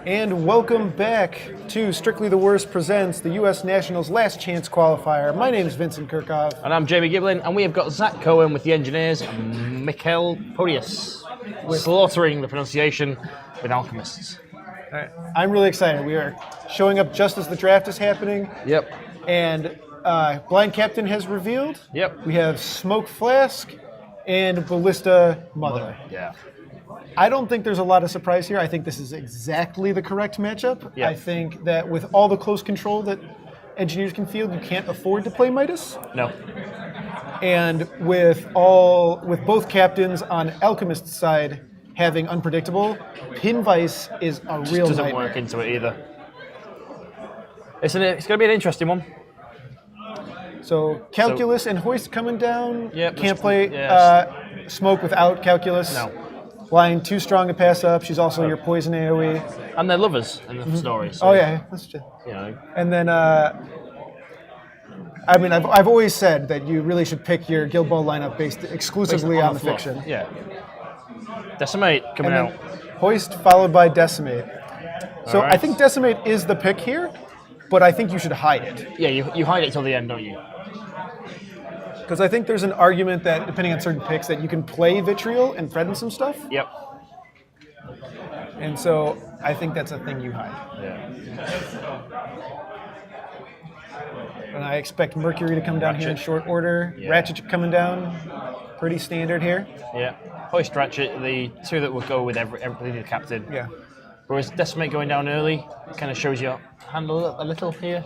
And welcome back to Strictly the Worst presents the U.S. Nationals Last Chance Qualifier. My name is Vincent Curkov. And I'm Jamie Giblin, and we have got Zach Cohen with the engineers and Mikkel Podias slaughtering the pronunciation with Alchemists. All right. I'm really excited. We are showing up just as the draft is happening. Yep. And Blind Captain has revealed. Yep. We have Smoke Flask and Ballista Mother. Yeah. I don't think there's a lot of surprise here. I think this is exactly the correct matchup. Yeah. I think that with all the close control that engineers can field, you can't afford to play Midas. No. And with both captains on Alchemist's side having unpredictable, Pin Vice is a real Doesn't nightmare. work into it either. It's going to be an interesting one. So Calculus and Hoist coming down. Yep, Can't play Smoke without Calculus. No. Blind too strong to pass up. She's also your poison AoE. And they're lovers in the story. So, Oh yeah, that's true. You know. And then, I've always said that you really should pick your Guild Ball lineup based exclusively on the fluff. fiction. Yeah. Decimate coming And out. then Hoist followed by Decimate. So All right. I think Decimate is the pick here, but I think you should hide it. Yeah, you hide it till the end, don't you? Because I think there's an argument that, depending on certain picks, that you can play Vitriol and threaten some stuff. Yep. And so I think that's a thing you hide. Yeah. And I expect Mercury to come down here in Ratchet. short order. Yeah. Ratchet coming down, pretty standard here. Yeah. Hoist, Ratchet, the two that would go with everybody, the captain. Yeah. Whereas Decimate going down early kind of shows you handle a little here.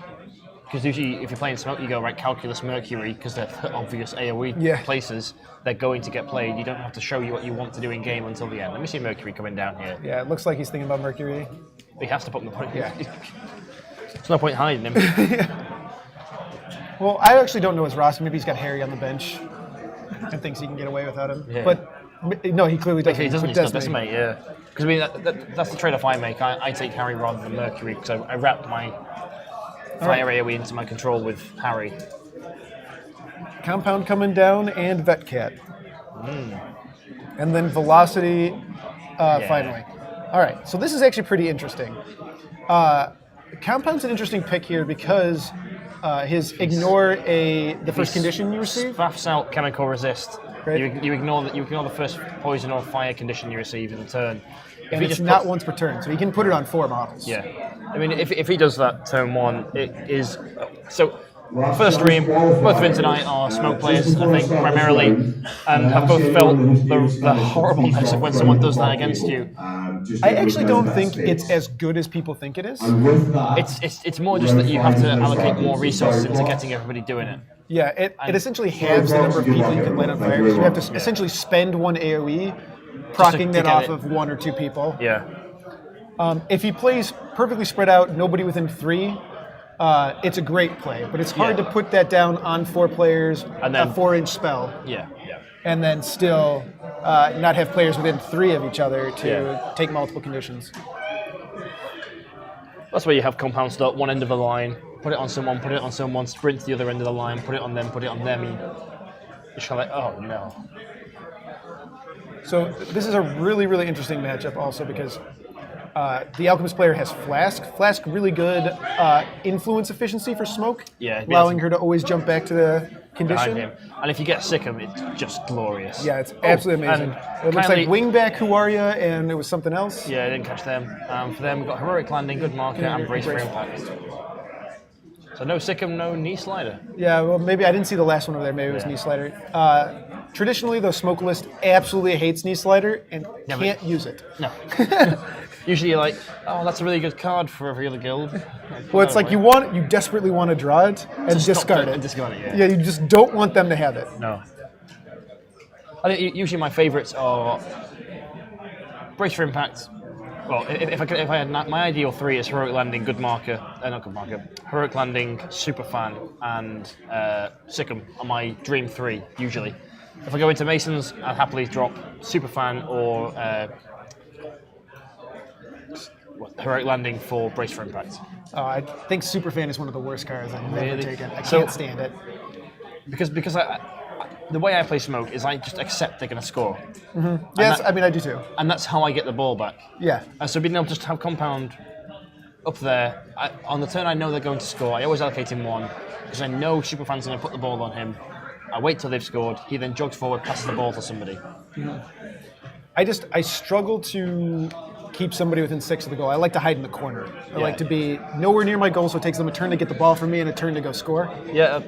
Because usually if you're playing Smoke, you go, right, Calculus, Mercury, because they're obvious AoE places, they're going to get played. You don't have to show you what you want to do in game until the end. Let me see Mercury coming down here. Yeah, it looks like he's thinking about Mercury. He has to put him in the point. Yeah. There's no point hiding him. Well, I actually don't know his roster. Maybe he's got Harry on the bench and thinks he can get away without him. Yeah. But no, he clearly doesn't. He doesn't. With He's not Decimate. Decimate, yeah. Because I mean, that's the trade-off I make. I take Harry rather than Mercury because I wrap my fire AoE into my control with Harry. Compound coming down and Vetcat. And then Velocity finally. All right, so this is actually pretty interesting. Compound's an interesting pick here because his ignore the first condition you receive. Faffs out chemical resist. Right. You ignore the first poison or fire condition you receive in the turn. And it's not once per turn, so he can put it on 4 models. Yeah. I mean, if he does that turn 1, it is... So, first stream, both Vincent and I are Smoke players, I think, primarily, and have both felt the horribleness of when someone does that against you. I actually don't think it's as good as people think it is. It's more just that you have to allocate more resources into getting everybody doing it. Yeah, it essentially halves the number of people you can light on fire, because you have to essentially spend 1 AoE, proccing that off of 1 or 2 people. Yeah. If he plays perfectly spread out, nobody within 3, it's a great play. But it's hard to put that down on 4 players, And then, a 4-inch spell, Yeah. and then still not have players within 3 of each other to take multiple conditions. That's where you have compound start one end of the line, put it on someone, sprint to the other end of the line, put it on them, and you're just kind of like, oh no. So this is a really, really interesting matchup also because the Alchemist player has Flask. Flask really good influence efficiency for Smoke, allowing her to always jump back to the condition. Behind him. And if you get sick of him, it's just glorious. Yeah, it's absolutely amazing. It looks like Wingback, Who Are Ya, and it was something else. Yeah, I didn't catch them. For them, we've got Heroic Landing, Good Marker, and Brace for Impact. So no Sikkim, no Knee Slider. Yeah, well, maybe I didn't see the last one over there. Maybe it was Knee Slider. Traditionally, the Smoke list absolutely hates Knee Slider and can't use it. No. Usually you're like, oh, that's a really good card for every other guild. Well, it's like you desperately want to draw it and discard it. And discard it, Yeah, you just don't want them to have it. No. I think usually my favourites are Brace for Impact. Well, if I had my ideal 3 is Heroic Landing, Good Marker, not Good Marker, Heroic Landing, Superfan, and Sikkim are my dream 3 usually. If I go into Masons, I'll happily drop Superfan or Heroic Landing for Brace for Impact. I think Superfan is one of the worst cards I've ever taken. I So- can't stand it. Because the way I play Smoke is I just accept they're going to score. Yes, I mean, I do too. And that's how I get the ball back. Yeah. So being able to just have Compound up there, on the turn I know they're going to score, I always allocate him one, because I know Superfan's going to put the ball on him. I wait till they've scored, he then jogs forward, passes the ball to somebody. I struggle to keep somebody within 6 of the goal. I like to hide in the corner. I like to be nowhere near my goal, so it takes them a turn to get the ball from me and a turn to go score. Yeah,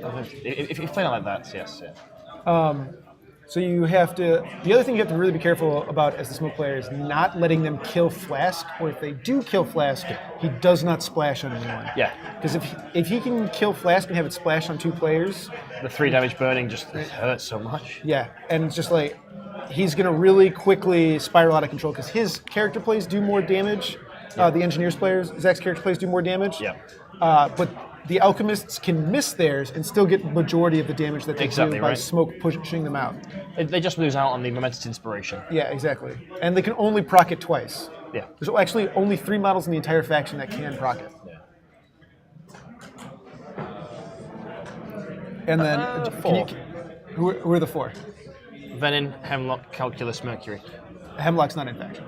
if you play like that, yes. Yeah. So you have to. The other thing you have to really be careful about as the Smoke player is not letting them kill Flask, or if they do kill Flask, he does not splash on anyone. Yeah. Because if he can kill Flask and have it splash on 2 players, the 3 damage burning just hurts so much. Yeah, and it's just like he's going to really quickly spiral out of control because his character plays do more damage. The Engineers players, Zach's character plays do more damage. Yeah. But the Alchemists can miss theirs and still get majority of the damage that they do by Smoke pushing them out. They just lose out on the momentous inspiration. Yeah, exactly. And they can only proc it twice. Yeah. There's actually only 3 models in the entire faction that can proc it. Yeah. And then 4. Who are the 4? Venin, Hemlock, Calculus, Mercury. Hemlock's not in faction.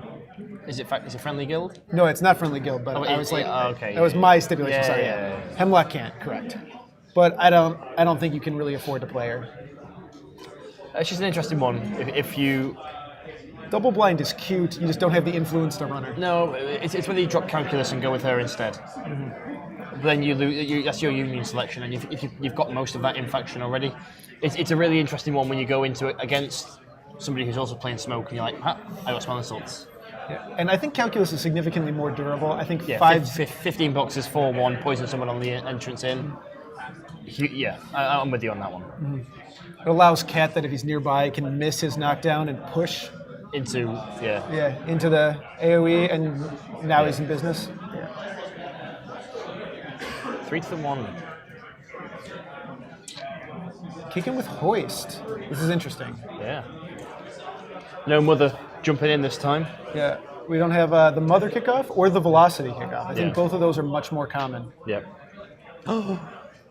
Is it friendly guild? No, it's not friendly guild, but I was like, okay, that was my stipulation. Yeah, Sorry, yeah. Hemlock can't, correct. But I don't think you can really afford to play her. She's an interesting one. If you Double Blind is cute. You just don't have the influence to run her. no, it's whether you drop Calculus and go with her instead. Then you lose. That's your union selection, and if you've got most of that in faction already, it's a really interesting one when you go into it against somebody who's also playing Smoke, and you're like, I got Smell Assaults. Yeah. And I think Calculus is significantly more durable. I think 15 boxes, 4-1, poison someone on the entrance in. I'm with you on that one. It allows Cat that if he's nearby can miss his knockdown and push into into the AoE, and now he's in business. 3-1. Kicking with Hoist. This is interesting. Yeah. No Mother jumping in this time. Yeah. We don't have the Mother kickoff or the Velocity kickoff. I think both of those are much more common. Yep. Oh,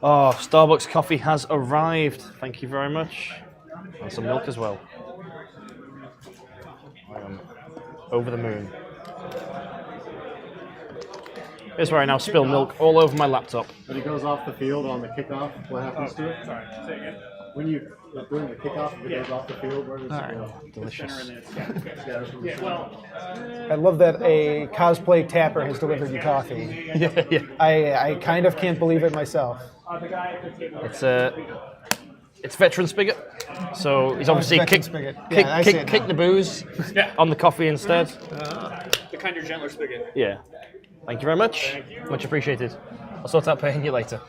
Starbucks coffee has arrived. Thank you very much. And some milk as well. I am over the moon. Here's where I now spill milk all over my laptop. When he goes off the field on the kickoff, what happens to it? Sorry, say again. When you during the kickoff, if it goes off the field, where does it go? Delicious. Yeah, well, I love that a cosplay tapper has delivered you coffee. Yeah. I kind of can't believe it myself. It's veteran spigot, so he's obviously veteran spigot. Yeah, I see it kick now. the booze on the coffee instead. the kinder, gentler spigot. Yeah. Thank you very much. Thank you. Much appreciated. I'll sort out paying you later.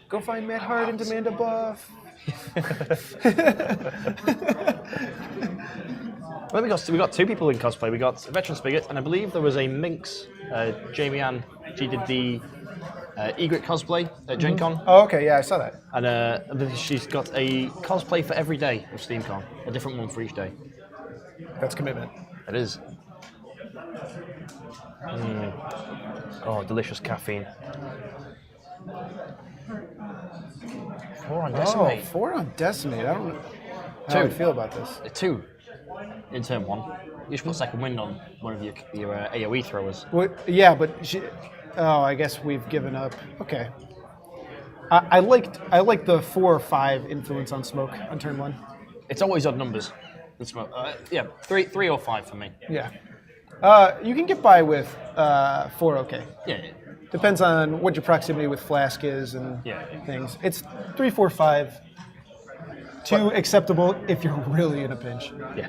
Go find Matt Hart and demand a buff. Well, we got 2 people in cosplay. We got Veteran Spigot, and I believe there was a Minx, Jamie Ann. She did the Egret cosplay at Gen Con. Oh, okay, yeah, I saw that. And I believe she's got a cosplay for every day of SteamCon, a different one for each day. That's commitment. It is. Oh, delicious caffeine. 4 on Decimate. 4 on Decimate. I don't know how I feel about this. 2 in turn 1. You should put second wind on one of your AoE throwers. Yeah, but I guess we've given up. Okay. I liked the 4 or 5 influence on Smoke on turn 1. It's always odd numbers. Yeah, 3 or 5 for me. Yeah. You can get by with 4. Okay. Yeah. Depends on what your proximity with Flask is and things. It's 3, 4, 5. 2 acceptable if you're really in a pinch. Yeah.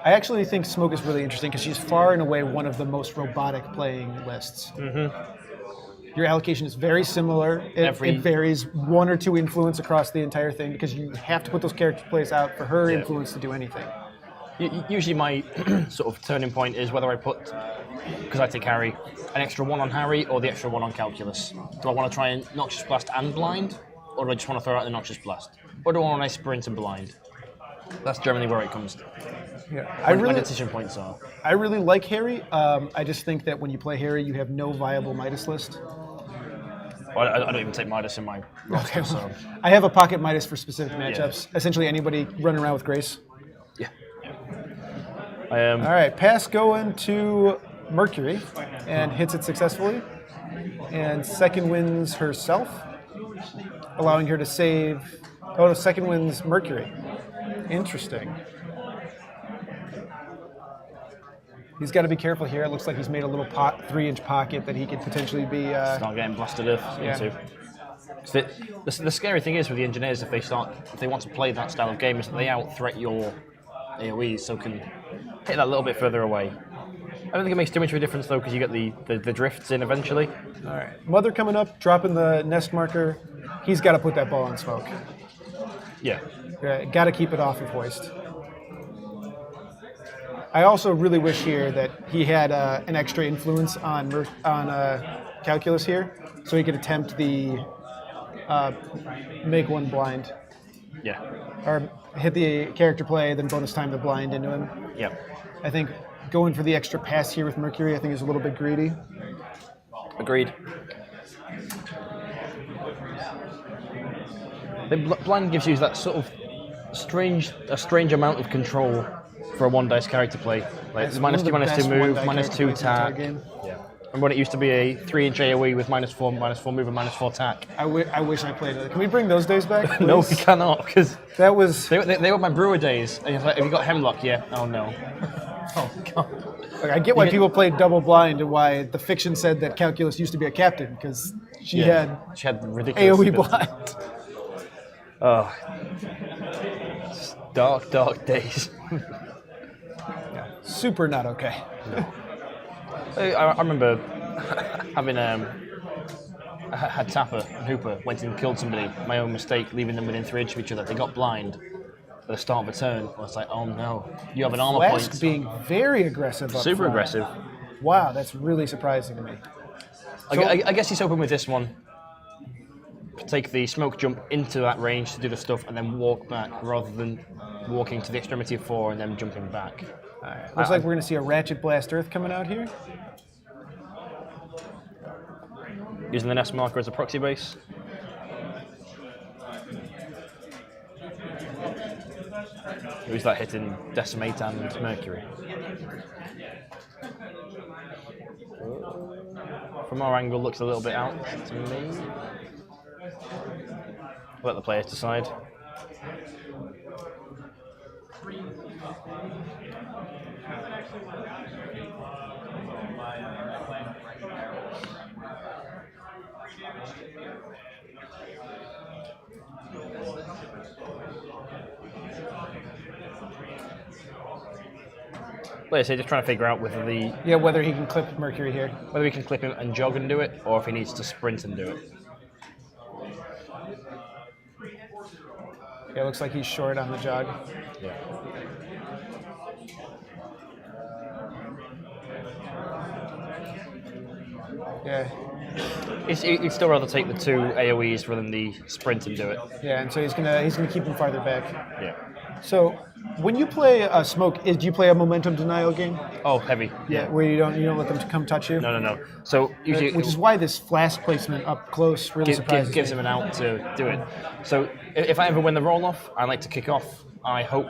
I actually think Smoke is really interesting because she's far and away one of the most robotic playing lists. Your allocation is very similar. It varies 1 or 2 influence across the entire thing because you have to put those character plays out for her influence to do anything. Usually my sort of turning point is whether I put, because I take Harry, an extra 1 on Harry or the extra 1 on Calculus. Do I want to try and Noxious Blast and Blind? Or do I just want to throw out the Noxious Blast? Or do I want to sprint and Blind? That's generally where it comes to. Yeah, When decision points are. I really like Harry. I just think that when you play Harry, you have no viable Midas list. Well, I don't even take Midas in my roster, so... I have a pocket Midas for specific matchups. Essentially anybody running around with Grace. Yeah. All right, pass going to Mercury and hits it successfully. And second wins herself, allowing her to save. Oh, no, second wins Mercury. Interesting. He's got to be careful here. It looks like he's made a little 3-inch pocket that he could potentially be. Start getting blasted into. The scary thing is with the engineers, if they want to play that style of game, is that they out-threat your AoEs, so can hit that a little bit further away. I don't think it makes too much of a difference though, because you get the drifts in eventually. All right, Mother coming up, dropping the nest marker. He's got to put that ball in smoke. Yeah. Got to keep it off of hoist. I also really wish here that he had an extra influence on calculus here, so he could attempt the make one blind. Yeah. Or hit the character play, then bonus time the blind into him. Yeah. I think going for the extra pass here with Mercury, I think is a little bit greedy. Agreed. The blind gives you that sort of strange amount of control for a one-dice character play. Like That's -2, -2 move, -2 tack. Game. Yeah. And when it used to be a 3-inch AoE with -4 move, and -4 tack. I wish I played it. Can we bring those days back? No, please? we cannot, because That was. they were my brewer days. And it's like, have you got Hemlock? Yeah. Oh no. Oh god. Like, I get why people played double blind and why the fiction said that calculus used to be a captain, because she had ridiculous AoE ability. blind. Oh. Dark days. Super not okay. I remember having I had Tapper and Hooper went and killed somebody. My own mistake, leaving them within 3 inches of each other. They got blind at the start of a turn. I was like, oh no, you have an armor Flask point. being very aggressive. Up Super front. aggressive. Wow, that's really surprising to me. I guess he's hoping with this one, take the smoke jump into that range to do the stuff, and then walk back rather than walking to the extremity of 4 and then jumping back. All right. Looks like we're going to see a Ratchet Blast Earth coming out here. Using the nest marker as a proxy base. Who's that hitting? Decimate and Mercury. From our angle, looks a little bit out to me. Let the players decide. Like I say, just trying to figure out whether whether he can clip Mercury here. whether we can clip him and jog and do it, or if he needs to sprint and do it. Yeah, looks like he's short on the jog. Yeah. Yeah. He'd still rather take the 2 AoEs rather than the sprint and do it. Yeah, and so he's gonna keep him farther back. Yeah. So when you play a smoke, do you play a momentum denial game? Oh, heavy. Yeah, where you don't let them come touch you. No. So usually, Which is why this flask placement up close really surprises gives me. him an out to do it. So if I ever win the roll-off, I like to kick off. I hope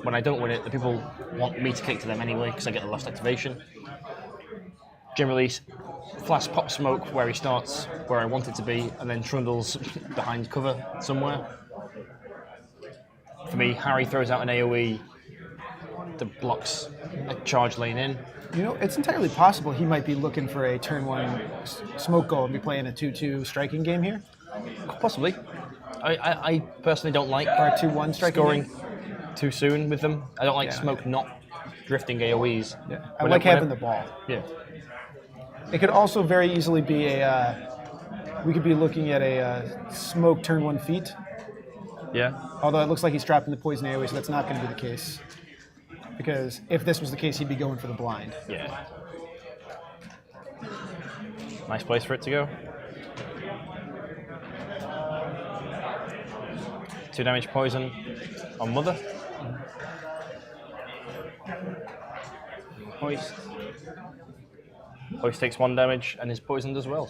when I don't win it, the people want me to kick to them anyway because I get the last activation. Generally, flask pop smoke where he starts where I want it to be, and then trundles behind cover somewhere. For me, Harry throws out an AoE that blocks a charge lane in. You know, it's entirely possible he might be looking for a turn 1 smoke goal and be playing a 2-2 striking game here. Possibly. I personally don't like Or a 2-1 striking scoring game. too soon with them. I don't like Yeah. smoke not drifting AoEs. Yeah. I like having the ball. Yeah. It could also very easily be we could be looking at a smoke turn 1 feet. Yeah. Although it looks like he's dropping the poison AoE, so that's not going to be the case. Because if this was the case, he'd be going for the blind. Yeah. Nice place for it to go. 2 damage poison on Mother. Hoist. Hoist takes 1 damage and is poisoned as well.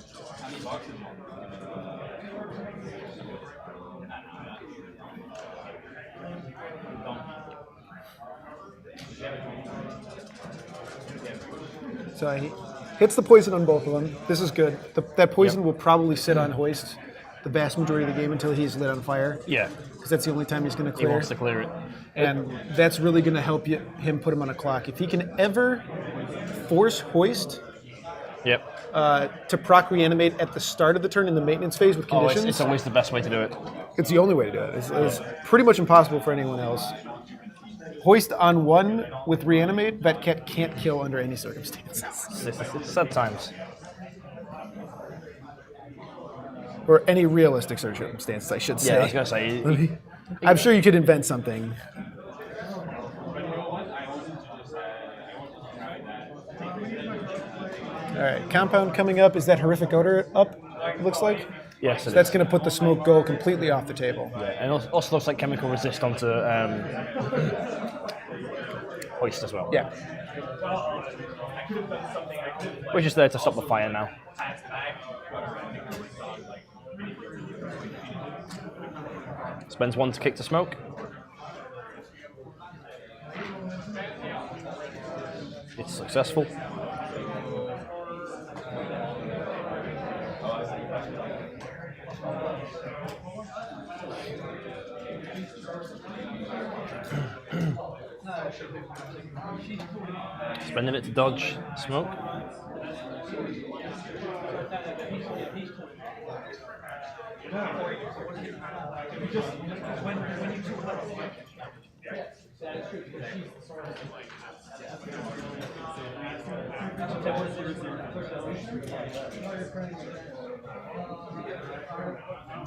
So he hits the poison on both of them. This is good. That poison will probably sit on Hoist the vast majority of the game until he's lit on fire. Yeah. Because that's the only time he's going to He clear. wants to clear it. And that's really going to help him put him on a clock. If he can ever force Hoist to proc reanimate at the start of the turn in the maintenance phase with conditions, It's always the best way to do it. it's the only way to do it. It's pretty much impossible for anyone else. Hoist on 1 with reanimate, that cat can't kill under any circumstances. It's sad times. Or any realistic circumstances, I should say. Yeah, I was going to say. I'm sure you could invent something. All right, compound coming up. Is that horrific odor up? It looks like. Yes, So that's going to put the smoke goal completely off the table. Yeah, and also looks like chemical resist onto Hoist as well. Yeah. We're just there to stop the fire now. Spends 1 to kick to smoke. It's successful. Spending it to dodge smoke.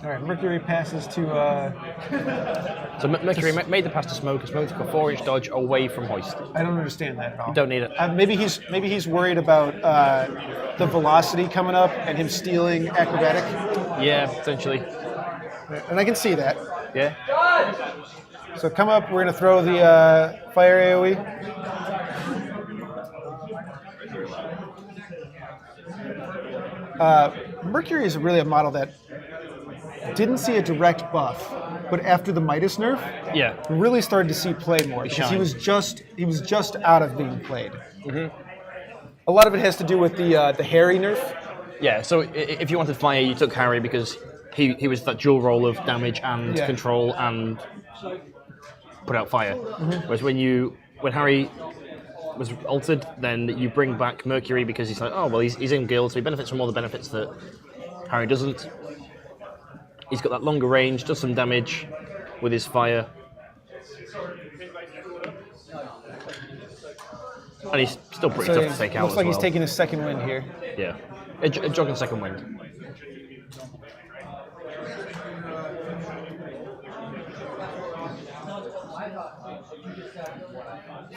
All right, Mercury passes to. So Mercury made the pass to smoke, and smoke took a 4-inch dodge away from Hoist. I don't understand that at all. Don't need it. Maybe he's worried about the velocity coming up and him stealing acrobatic, Yeah, potentially. and I can see that. Yeah. So come up, we're going to throw the fire AoE. Mercury is really a model that didn't see a direct buff, but after the Midas nerf, Yeah. really started to see play more because he shine. was just out of being played. A lot of it has to do with the Harry nerf. Yeah, so if you wanted fire, you took Harry because he was that dual role of damage and Yeah. control and put out fire. Whereas when Harry was altered, then you bring back Mercury because he's like, oh well, he's in guild, so he benefits from all the benefits that Harry doesn't. He's got that longer range, does some damage with his fire. And he's still pretty tough to take out looks as like well. he's taking his second win here. Yeah. A jog and second wind.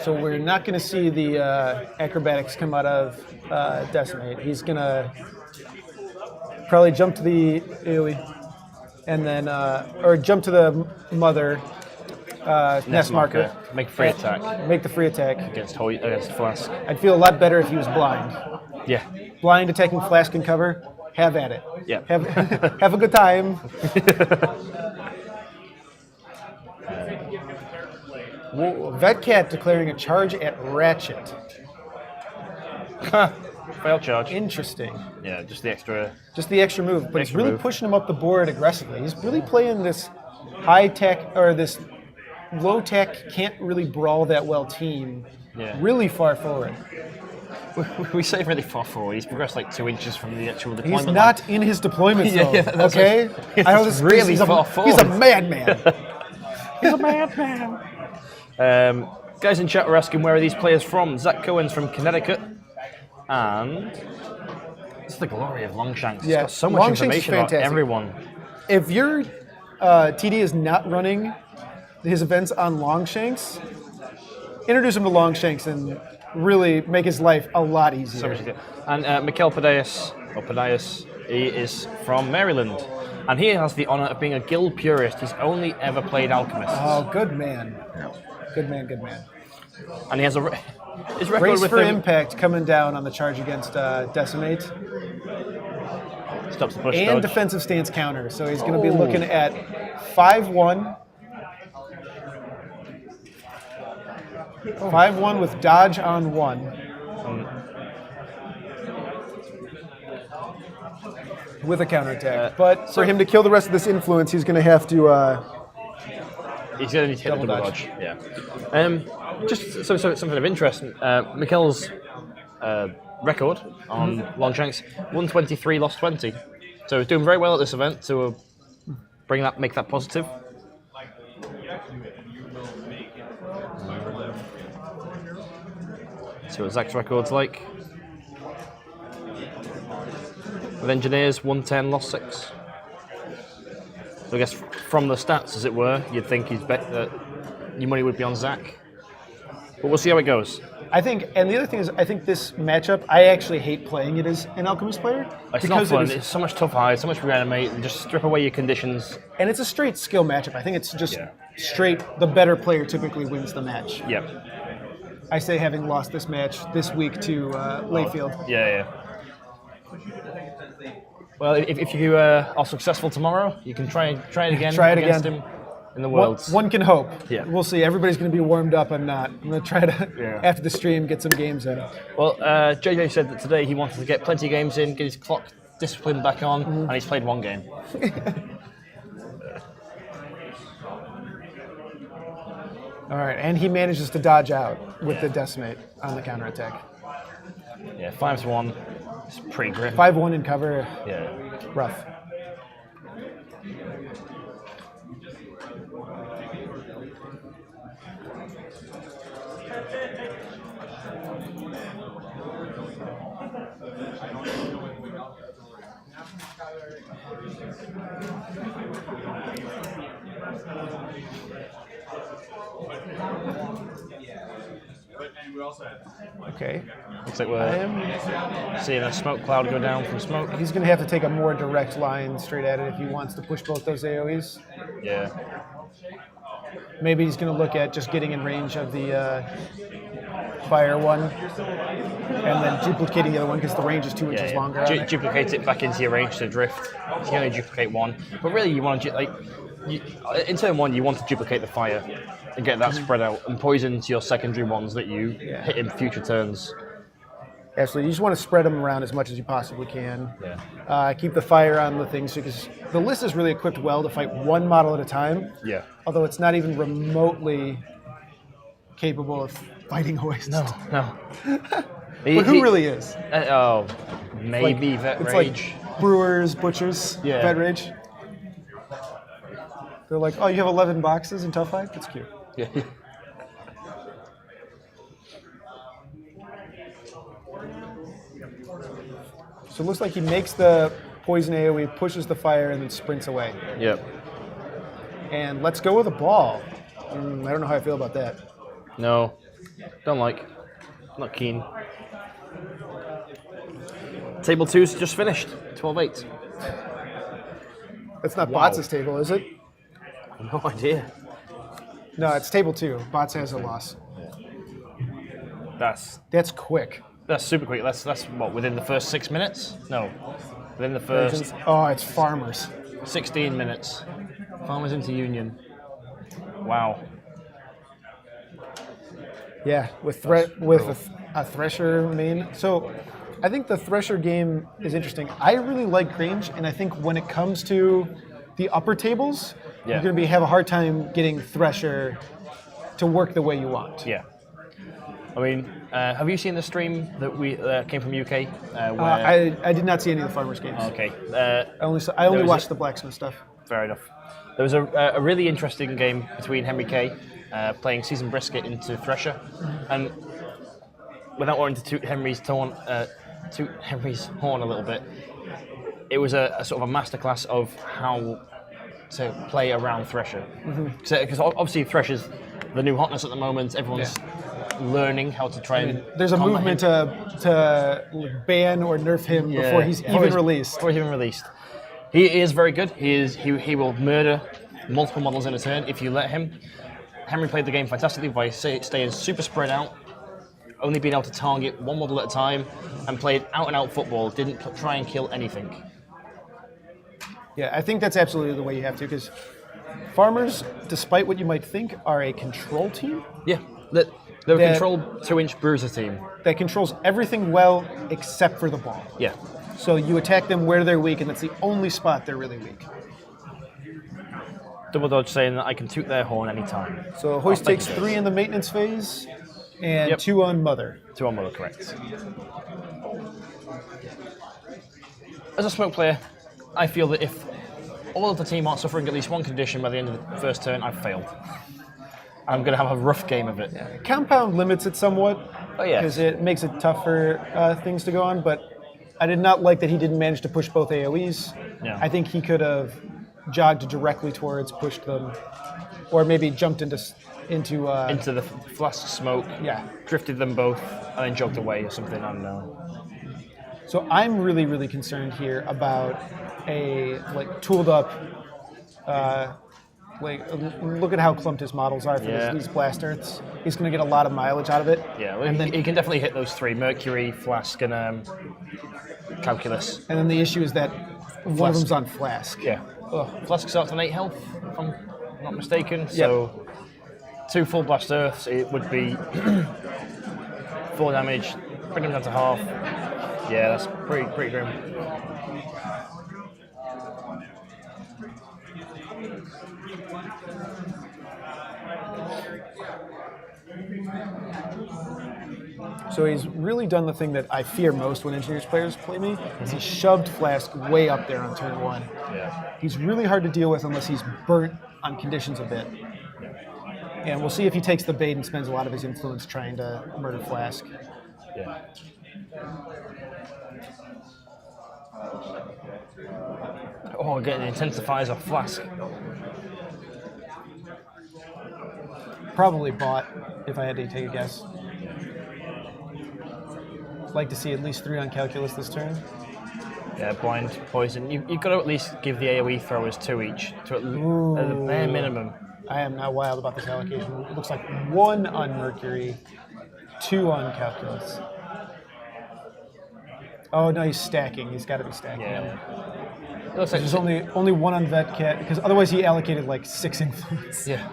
So we're not going to see the acrobatics come out of Decimate. He's going to probably jump to the AoE and then, or jump to the Mother Nest Marker. Make a free attack Make the free attack. against Flask. I'd feel a lot better if he was blind. Yeah. Blind attacking Flask and cover, have at it. Yeah. Have a good time. Whoa, Vetcat declaring a charge at Ratchet. Fail charge. Interesting. Yeah, just the extra. Just the extra move, but he's Extra really move. pushing him up the board aggressively. He's really playing this high tech or this low tech, can't really brawl that well team Yeah. really far forward. We say really far forward. He's progressed like 2 inches from the actual deployment. He's not in his deployment Yeah, zone. yeah, that's okay, what- I know it's this really he's a, far He's a forward. madman. He's a madman. Guys in chat were asking where are these players from. Zach Cohen's from Connecticut, and it's the glory of Longshanks. Yeah, It's got so much Longshanks is information about fantastic. everyone. If your TD is not running his events on Longshanks, introduce him to Longshanks and really make his life a lot easier. So much to do. And Mikkel Podias, he is from Maryland, and he has the honor of being a guild purist. He's only ever played Alchemists, Oh, good man. Good man, good man. and he has his record Race with for him Impact coming down on the charge against Decimate. stops the push And dodge. defensive stance counter. So he's going to be looking at 5-1. 5-1 with dodge on 1. With a counterattack. But for him to kill the rest of this influence, he's going to have to... He's going to need to hit the double dodge. Yeah. Just something of interest. Mikkel's record on long shanks, 123, lost 20. So he's doing very well at this event to make that positive. See what Zach's record's like. With engineers, 110, lost 6. So I guess from the stats, as it were, you'd think he's bet that your money would be on Zach. But we'll see how it goes. I think, and the other thing is, I think this matchup, I actually hate playing it as an Alchemist player. It's not fun. It's so much tough hide, so much reanimate, and just strip away your conditions. And it's a straight skill matchup. I think it's just straight, the better player typically wins the match. Yeah. I say having lost this match this week to Layfield. Yeah. Well, if you are successful tomorrow, you can try it again against him in the Worlds. One can hope. Yeah. We'll see. Everybody's going to be warmed up. I'm not. I'm going to try to, after the stream, get some games in. Well, JJ said that today he wanted to get plenty of games in, get his clock discipline back on, and he's played 1 game. All right, and he manages to dodge out with the decimate on the counterattack. Yeah, 5-1. It's pretty grim. 5-1 in cover. Yeah. Rough. Okay. Looks like we're seeing a smoke cloud go down from smoke. He's going to have to take a more direct line straight at it if he wants to push both those AoEs. Yeah. Maybe he's going to look at just getting in range of the fire one and then duplicating the other one because the range is 2 inches longer. Duplicate it back into your range to drift. You can only duplicate 1. But really, you want to, in turn 1, you want to duplicate the fire and get that spread out and poison to your secondary ones that you hit in future turns. Absolutely. You just want to spread them around as much as you possibly can. Yeah. Keep the fire on the things because the list is really equipped well to fight 1 model at a time. Yeah. Although it's not even remotely capable of fighting hoists. No. But who really is? Maybe Vet it's Rage. Like brewers, butchers, Vet Rage. They're like, oh, you have 11 boxes in Tough Fight? That's cute. Yeah. So it looks like he makes the poison AoE, pushes the fire, and then sprints away. Yep. And let's go with a ball. I don't know how I feel about that. No. Don't like. Not keen. Table 2's just finished. 12-8. That's not Bots' table, is it? No idea. No, it's table 2. Bots has a loss. That's quick. That's super quick. That's what, within the first 6 minutes? No. Within the first Oh, it's Farmers. 16 minutes. Farmers into Union. Wow. Yeah, with a Thresher main. So I think the Thresher game is interesting. I really like Grange, and I think when it comes to the upper tables, you're going to have a hard time getting Thresher to work the way you want. Yeah. I mean, have you seen the stream that came from UK? I did not see any of the Farmers games. Okay. I only watched the Blacksmith stuff. Fair enough. There was a really interesting game between Henry Kay playing Season Brisket into Thresher, and without wanting to toot Henry's horn a little bit, it was a sort of a masterclass of how to play around Thresher. Because obviously Thresher's the new hotness at the moment. Everyone's learning how to try and there's a movement to ban or nerf him before he's even released. Before he's even released. He is very good. He will murder multiple models in a turn if you let him. Henry played the game fantastically by staying super spread out, only being able to target 1 model at a time, and played out-and-out football, didn't try and kill anything. Yeah, I think that's absolutely the way you have to, because Farmers, despite what you might think, are a control team. Yeah, they're a controlled 2-inch bruiser team. That controls everything well except for the ball. Yeah. So you attack them where they're weak, and that's the only spot they're really weak. Double dodge saying that I can toot their horn anytime. So Hoist I'll take takes it. 3 in the maintenance phase, and Yep. 2 on Mother. 2 on Mother, correct. As a smoke player, I feel that if all of the team aren't suffering at least one condition by the end of the first turn, I've failed. I'm going to have a rough game of it. Compound limits it somewhat, Oh, yeah. because it makes it tough for things to go on, but I did not like that he didn't manage to push both AoEs. Yeah. I think he could have jogged directly towards, pushed them, or maybe jumped into Into the flask smoke, yeah. drifted them both, and then jogged away or something, I don't know. So I'm really, really concerned here about a tooled up. Look at how clumped his models are for these blast earths. He's going to get a lot of mileage out of it. Yeah, well, and then he can definitely hit those 3, Mercury, Flask, and Calculus. And then the issue is that one of them's on Flask. Yeah. Flask starts on 8 health, if I'm not mistaken. So 2 full blast earths, it would be 4 damage, bring him down to half. Yeah, that's pretty grim. So he's really done the thing that I fear most when Engineers players play me, is he shoved Flask way up there on turn 1. Yeah. He's really hard to deal with unless he's burnt on conditions a bit. And we'll see if he takes the bait and spends a lot of his influence trying to murder Flask. Yeah. Oh, we're getting intensifiers off Flask. Probably bought, if I had to take a guess. Like to see at least 3 on Calculus this turn. Yeah, blind, poison. You've got to at least give the AoE throwers 2 each, at the bare minimum. I am not wild about this allocation. It looks like 1 on Mercury, 2 on Calculus. Oh no, he's stacking. He's got to be stacking. Yeah. It looks like There's only 1 on Vet Cat, because otherwise he allocated like 6 influence. Yeah.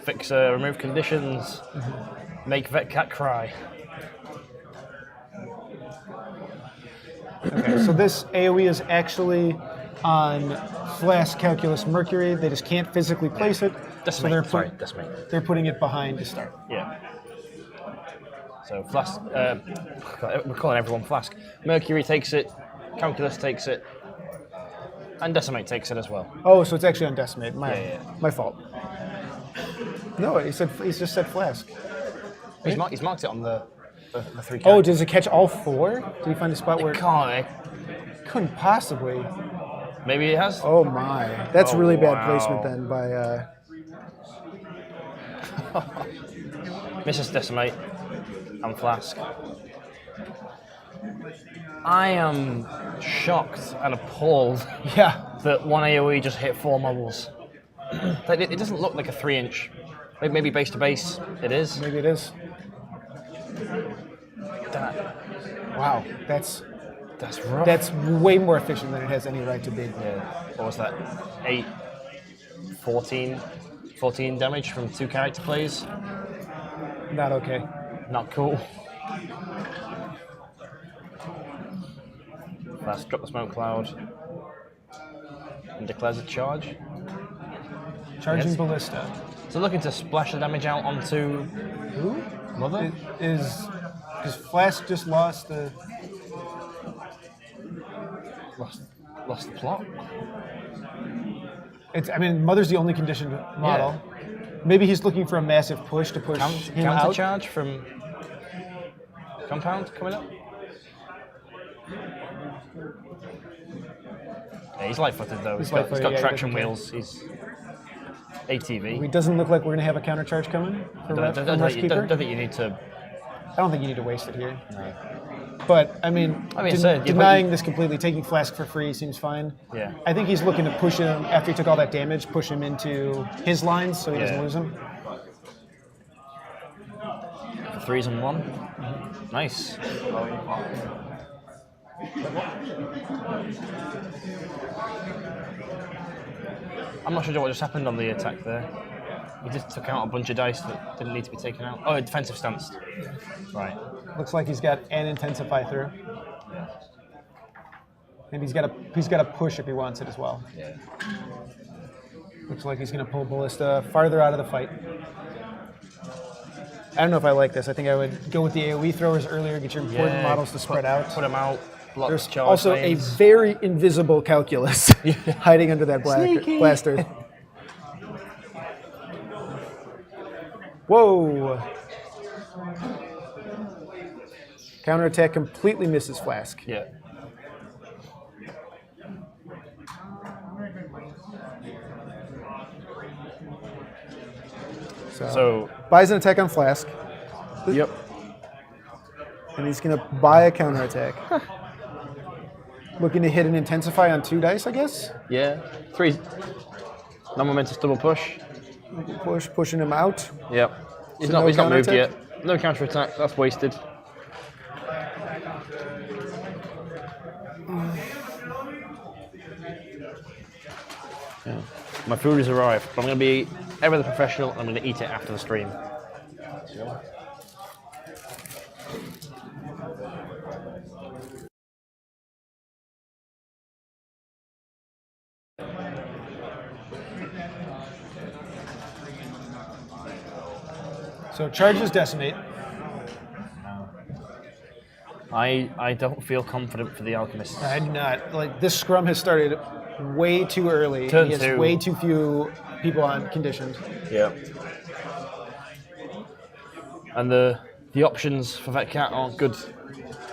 Fix, remove conditions. Make Vet Cat cry. Okay, so this AoE is actually on Flask, Calculus, Mercury. They just can't physically place it. Decimate. So Decimate. they're putting it behind to start. Yeah. So Flask, we're calling everyone Flask. Mercury takes it, Calculus takes it, and Decimate takes it as well. Oh, so it's actually on Decimate. Yeah. My fault. No, he's just said Flask. He's marked it on the 3 Oh, does it catch all 4? Did he find a spot where it can't. couldn't possibly? Maybe it has. Oh my, that's really bad wow. placement then by. Misses Decimate and Flask. I am shocked and appalled Yeah. that 1 AoE just hit 4 models. It doesn't look like a 3-inch. Maybe base to base, it is. Maybe it is. Wow, that's rough. That's way more efficient than it has any right to be. Yeah. What was that? 14 damage from 2 character plays. Not okay. Not cool. Fast drop the smoke cloud and declares a charge. Charging Yes. Ballista. So looking to splash the damage out onto Who? Mother. Is Flask just lost the... Lost the plot. Mother's the only conditioned model. Maybe he's looking for a massive push to push him Counter out. charge from Compound coming up. Yeah, he's light-footed though. He's got light-footed, yeah, traction he doesn't wheels. He's ATV. It doesn't look like we're going to have a counter charge coming for Don't Rushkeeper. think you need to. I don't think you need to waste it here. No. But, denying this completely, taking Flask for free seems fine. Yeah. I think he's looking to push him, after he took all that damage, push him into his lines so he doesn't Yeah. lose him. 3s and 1. Nice. I'm not sure what just happened on the attack there. He just took out a bunch of dice that didn't need to be taken out. Oh, defensive stance. Right. Looks like he's got an intensify through. And he's got a push if he wants it as well. Yeah. Looks like he's going to pull Ballista farther out of the fight. I don't know if I like this. I think I would go with the AoE throwers earlier, get your important models to spread out. Put them out. Block There's charge also lanes. a very invisible calculus hiding under that blaster. Whoa! Counterattack completely misses Flask. Yeah. So buys an attack on Flask. Yep. And he's going to buy a counterattack. Looking to hit an intensify on 2 dice, I guess? Yeah. 3. Non-momentous double push. Pushing him out. Yep. He's not moved yet. No counterattack. That's wasted. Yeah. My food has arrived, but I'm going to be ever the professional. I'm going to eat it after the stream. So charges decimate. I don't feel confident for the Alchemists. I do not. Like, this scrum has started way too early. Turn he has 2. way too few people on conditioned. Yeah. And the options for Vetcat aren't good.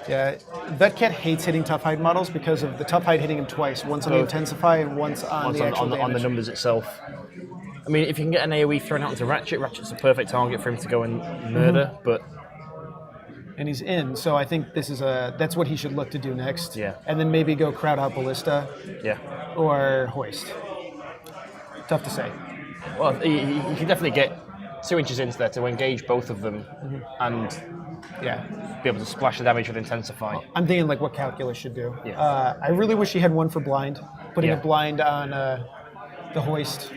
Yeah, Vetcat hates hitting tough hide models because of the tough hide hitting him twice, once on the intensify and once on the actual on the numbers itself. I mean, if you can get an AoE thrown out into Ratchet, Ratchet's a perfect target for him to go and murder, but... And he's in, so I think that's what he should look to do next. Yeah. And then maybe go crowd out Ballista. Yeah. Or Hoist. Tough to say. Well, he can definitely get 2 inches into there to engage both of them and be able to splash the damage with Intensify. I'm thinking like what Calculus should do. Yeah. I really wish he had one for blind. Putting a blind on the Hoist.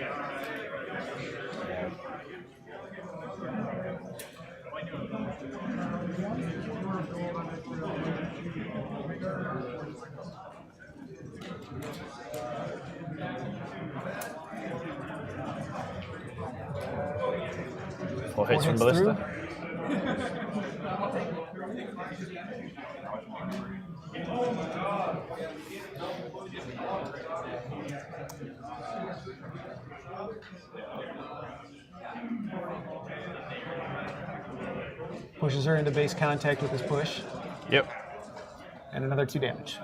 Four hits from Ballista. Pushes her into base contact with his push. Yep. And another 2 damage.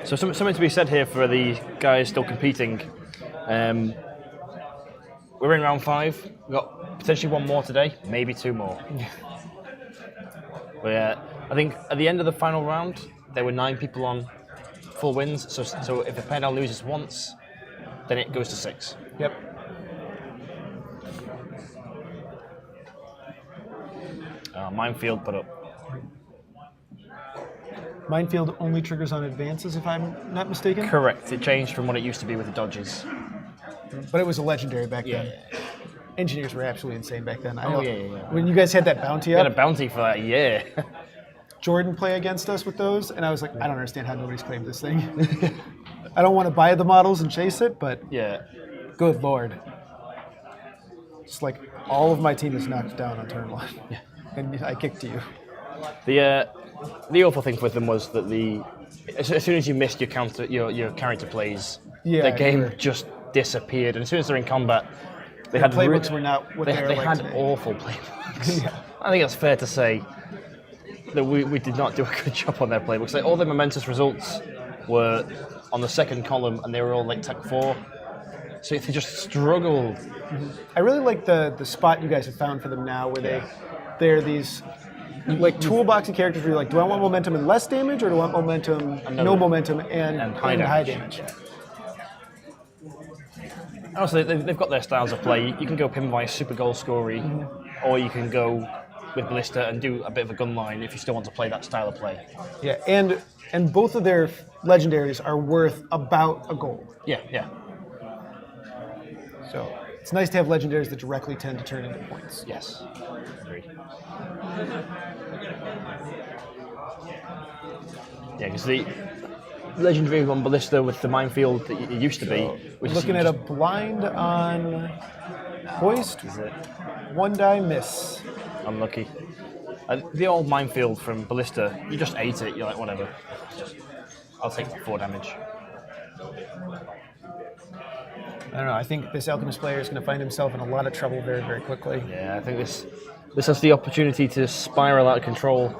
So something to be said here for the guys still competing. We're in round 5. We've got potentially 1 more today, maybe 2 more. But I think at the end of the final round, there were 9 people on full wins. So if a pair down loses once, then it goes to 6. Yep. Minefield put up. Minefield only triggers on advances, if I'm not mistaken. Correct. It changed from what it used to be with the dodges. But it was a legendary back then. Engineers were absolutely insane back then. Yeah. When you guys had that bounty We up, had a bounty for that, yeah. Jordan play against us with those, and I was like, I don't understand how nobody's claimed this thing. I don't want to buy the models and chase it, but Yeah. good lord. Just like all of my team is knocked down on turn 1. Yeah. And I kicked to you. The awful thing with them was that as soon as you missed your character plays, the game just disappeared. And as soon as they're in combat, they had playbooks were not what they were like had today. awful playbooks. I think it's fair to say that we did not do a good job on their playbooks. Like, all the momentous results were on the second column, and they were all like Tech 4. So they just struggled. I really like the spot you guys have found for them now, where they're these like toolboxy characters where you're like, do I want momentum and less damage, or do I want momentum, no momentum, and high damage? Also, they've got their styles of play. You can go Pinvice, super goal scorey, or you can go with Ballista and do a bit of a gun line if you still want to play that style of play. Yeah, and both of their legendaries are worth about a gold. Yeah. So It's nice to have legendaries that directly tend to turn into points. Yes. Agreed. Yeah, because the legendary on Ballista with the minefield that it used to be. Which Looking at a blind on Hoist. Is it? 1 die miss. Unlucky. The old minefield from Ballista, you just ate it, you're like, whatever. I'll take that 4 damage. I don't know. I think this Alchemist player is going to find himself in a lot of trouble very, very quickly. Yeah, I think this has the opportunity to spiral out of control.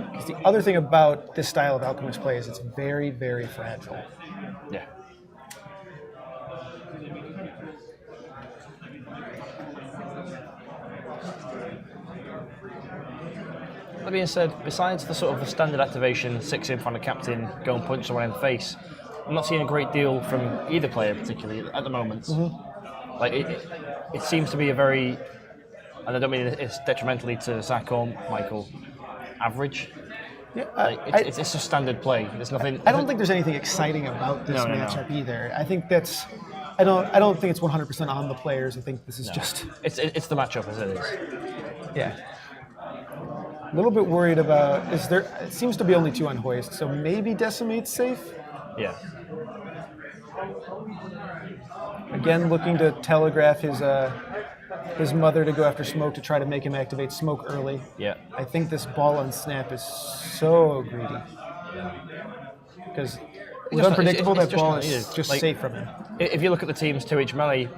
Because the other thing about this style of Alchemist play is it's very, very fragile. Yeah. That being said, besides the sort of the standard activation, 6 in front of captain, go and punch someone in the face, I'm not seeing a great deal from either player particularly at the moment. Mm-hmm. Like it seems to be a very, and I don't mean it's detrimentally to Zach or Mikkel, average. Yeah, like it's a standard play. There's nothing. I don't think there's anything exciting about this matchup either. I think that's. I don't think it's 100% on the players. I think this is just. It's the matchup as it is. Yeah. A little bit worried about. It seems to be only 2 on Hoist, so maybe Decimate's safe. Yeah. Again, looking to telegraph his mother to go after Smoke to try to make him activate Smoke early. Yeah. I think this ball on Snap is so greedy. Because it's unpredictable, that ball is just like, safe from him. If you look at the team's 2H melee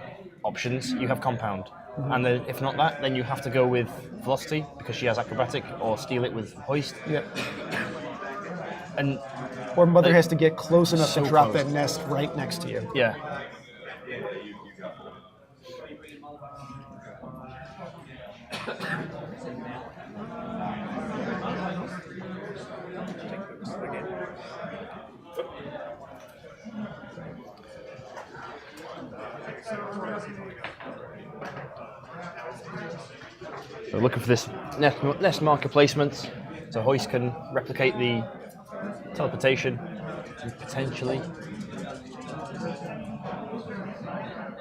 options, you have Compound. Mm-hmm. And then if not that, then you have to go with Velocity, because she has Acrobatic, or steal it with Hoist. Yep. And or Mother has to get close enough to drop that nest right next to you. Yeah. So looking for this nest marker placement, so Hoist can replicate the teleportation, and potentially.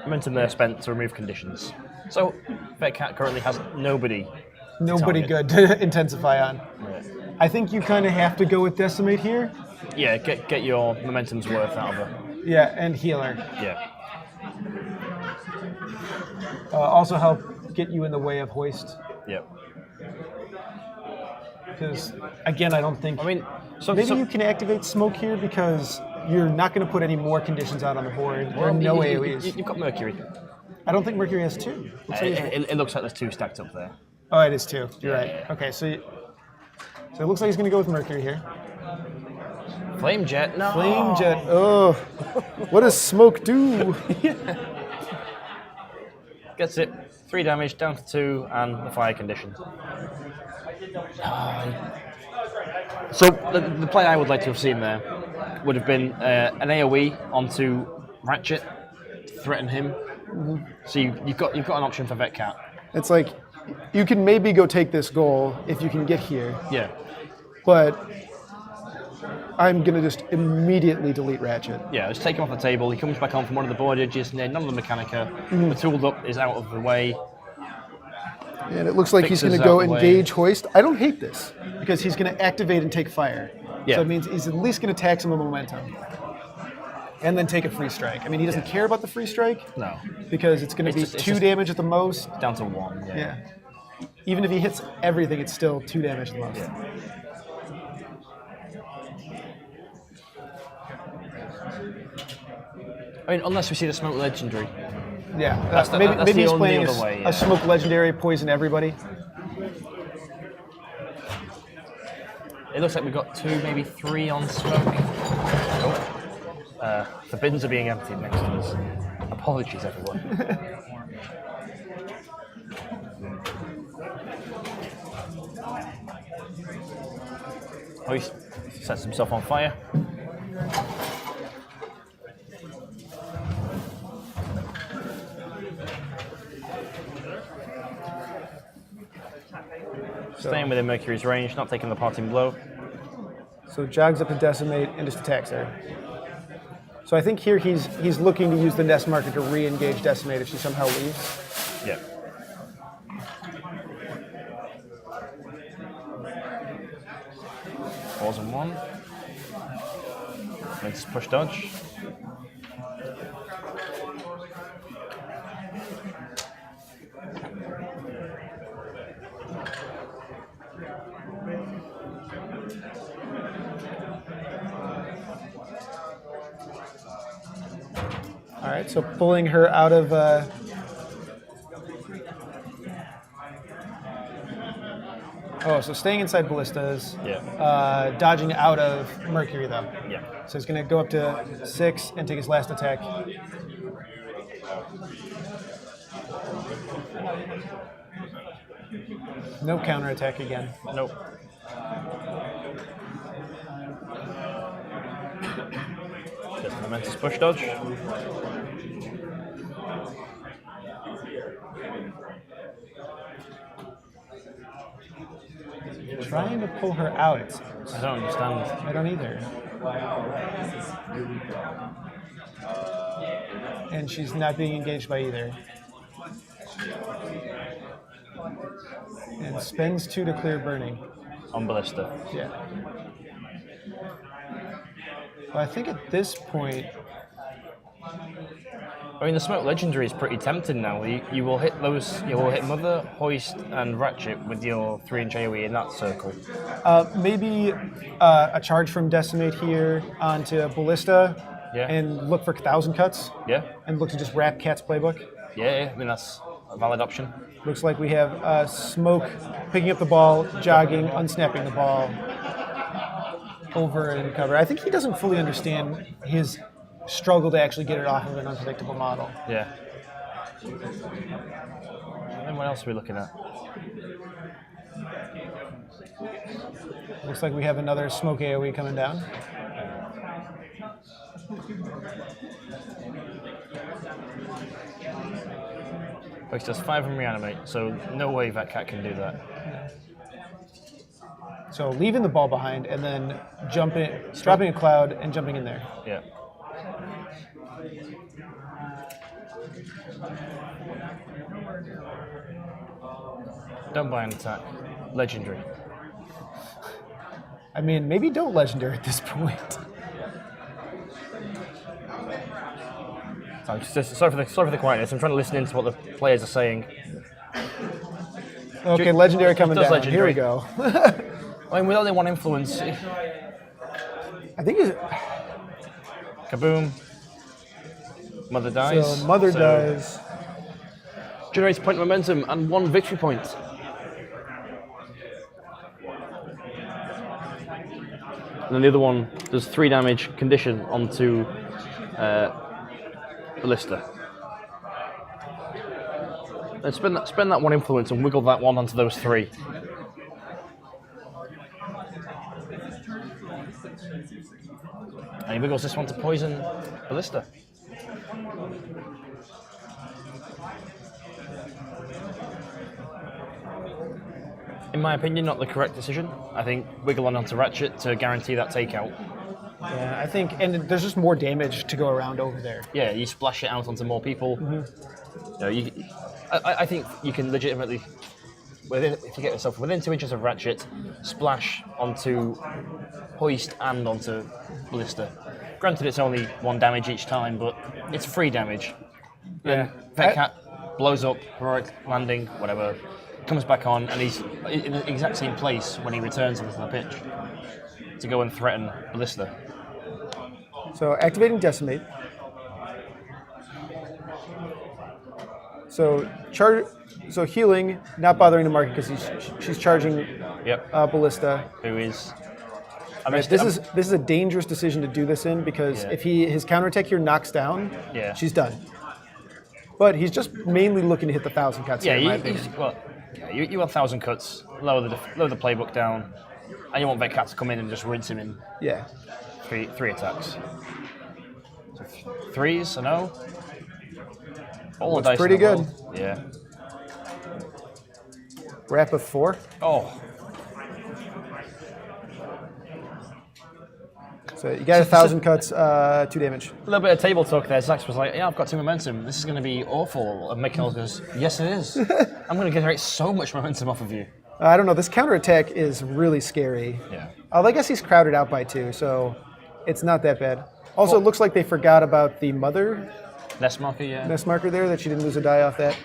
Momentum there spent to remove conditions. So Vet Cat currently has nobody good to intensify on. Yeah. I think you kind of have to go with Decimate here. Yeah, get your momentum's worth out of her. Yeah, and Healer. Yeah. Also help get you in the way of Hoist. Yep. Because, again, I don't think... I mean... maybe you can activate Smoke here because you're not going to put any more conditions out on the board. There are no AoEs. You've got Mercury. I don't think Mercury has 2. It looks like there's 2 stacked up there. Oh, it is 2. You're right. Okay, so it looks like he's going to go with Mercury here. Flame Jet? No! Flame Jet. Oh, what does Smoke do? Gets it. 3 damage, down to 2, and the fire condition. So the play I would like to have seen there would have been an AoE onto Ratchet, threaten him. Mm-hmm. So you've got an option for Vet Cat. It's like you can maybe go take this goal if you can get here. Yeah. But I'm gonna just immediately delete Ratchet. Yeah, just take him off the table. He comes back on from one of the board edges near none of the Mechanica. Mm-hmm. The tooled up is out of the way. And it looks like he's going to go engage Hoist. I don't hate this because he's going to activate and take fire. Yeah. So it means he's at least going to tax him with momentum. And then take a free strike. I mean, he doesn't care about the free strike. No. Because it's going to be 2 damage at the most. Down to 1, yeah. Even if he hits everything, it's still 2 damage at the most. Yeah. I mean, unless we see the Smoke Legendary. Yeah, maybe he's playing a Smoke Legendary, poison everybody. It looks like we've got 2, maybe 3 on Smoke. Oh. The bins are being emptied next to us. Apologies, everyone. Oh, he sets himself on fire. Staying within Mercury's range, not taking the parting blow. So jogs up to Decimate and just attacks her. So I think here he's looking to use the nest marker to re-engage Decimate if she somehow leaves. Yeah. Pause on 1. Let's push dodge. All right, so pulling her out of. So staying inside ballistas. Yeah. Dodging out of Mercury though. Yeah. So he's going to go up to 6 and take his last attack. No counterattack again. Nope. Just momentous push dodge. Trying to pull her out, it seems. I don't understand. I don't either. And she's not being engaged by either. And spends 2 to clear burning. On ballista. Yeah. Well, I think at this point, I mean, the smoke legendary is pretty tempting now. You will hit those. You will hit Mother, Hoist, and Ratchet with your 3-inch AoE in that circle. maybe a charge from Decimate here onto Ballista, Yeah. and look for 1,000 cuts, Yeah. and look to just wrap Cat's playbook. Yeah. I mean, that's a valid option. Looks like we have Smoke picking up the ball, jogging, unsnapping the ball over and cover. I think he doesn't fully understand his struggle to actually get it off of an unpredictable model. Yeah. And then what else are we looking at? Looks like we have another Smoke AoE coming down. But he does 5 and reanimate, so no way that cat can do that. So leaving the ball behind and then dropping a cloud and jumping in there. Yeah. Don't buy an attack. Legendary. I mean, maybe don't legendary at this point. I'm sorry for the quietness. I'm trying to listen into what the players are saying. Okay, legendary coming does down. legendary. Here we go. I mean, with only one influence. I think it's, Kaboom. Mother dies. so. Mother dies. Generates a point of momentum and 1 victory point. And then the other one does 3 damage condition onto Ballista. Then spend that 1 influence and wiggle that 1 onto those 3. And he wiggles this one to poison Ballista. In my opinion, not the correct decision. I think wiggle on onto Ratchet to guarantee that takeout. Yeah, I think, and there's just more damage to go around over there. Yeah, you splash it out onto more people. You know, I think you can legitimately, if you get yourself within 2 inches of Ratchet, splash onto Hoist and onto Ballista. Granted, it's only 1 damage each time, but it's free damage. Yeah. That cat blows up, heroic landing, whatever, comes back on, and he's in the exact same place when he returns onto the pitch to go and threaten Ballista. So activating Decimate. So healing, not bothering to mark it because she's charging Yep. Ballista. Who is? This is a dangerous decision to do this in because Yeah. if his counterattack here knocks down, Yeah. she's done. But he's just mainly looking to hit the 1,000 cuts Yeah, here, in my you opinion. want 1,000 cuts, lower the playbook down, and you want that cat to come in and just rinse him in Yeah. three attacks. So 3s, I know. All the dice pretty in the good. world. Yeah. Wrap of 4. Oh. So you got 1,000 cuts, 2 damage. A little bit of table talk there. Zax was like, yeah, I've got 2 momentum. This is going to be awful. And Mikkel goes, yes, it is. I'm going to generate so much momentum off of you. I don't know. This counterattack is really scary. Yeah. I guess he's crowded out by 2, so it's not that bad. Also, it looks like they forgot about the mother Nest marker, yeah. nest marker there, that she didn't lose a die off that.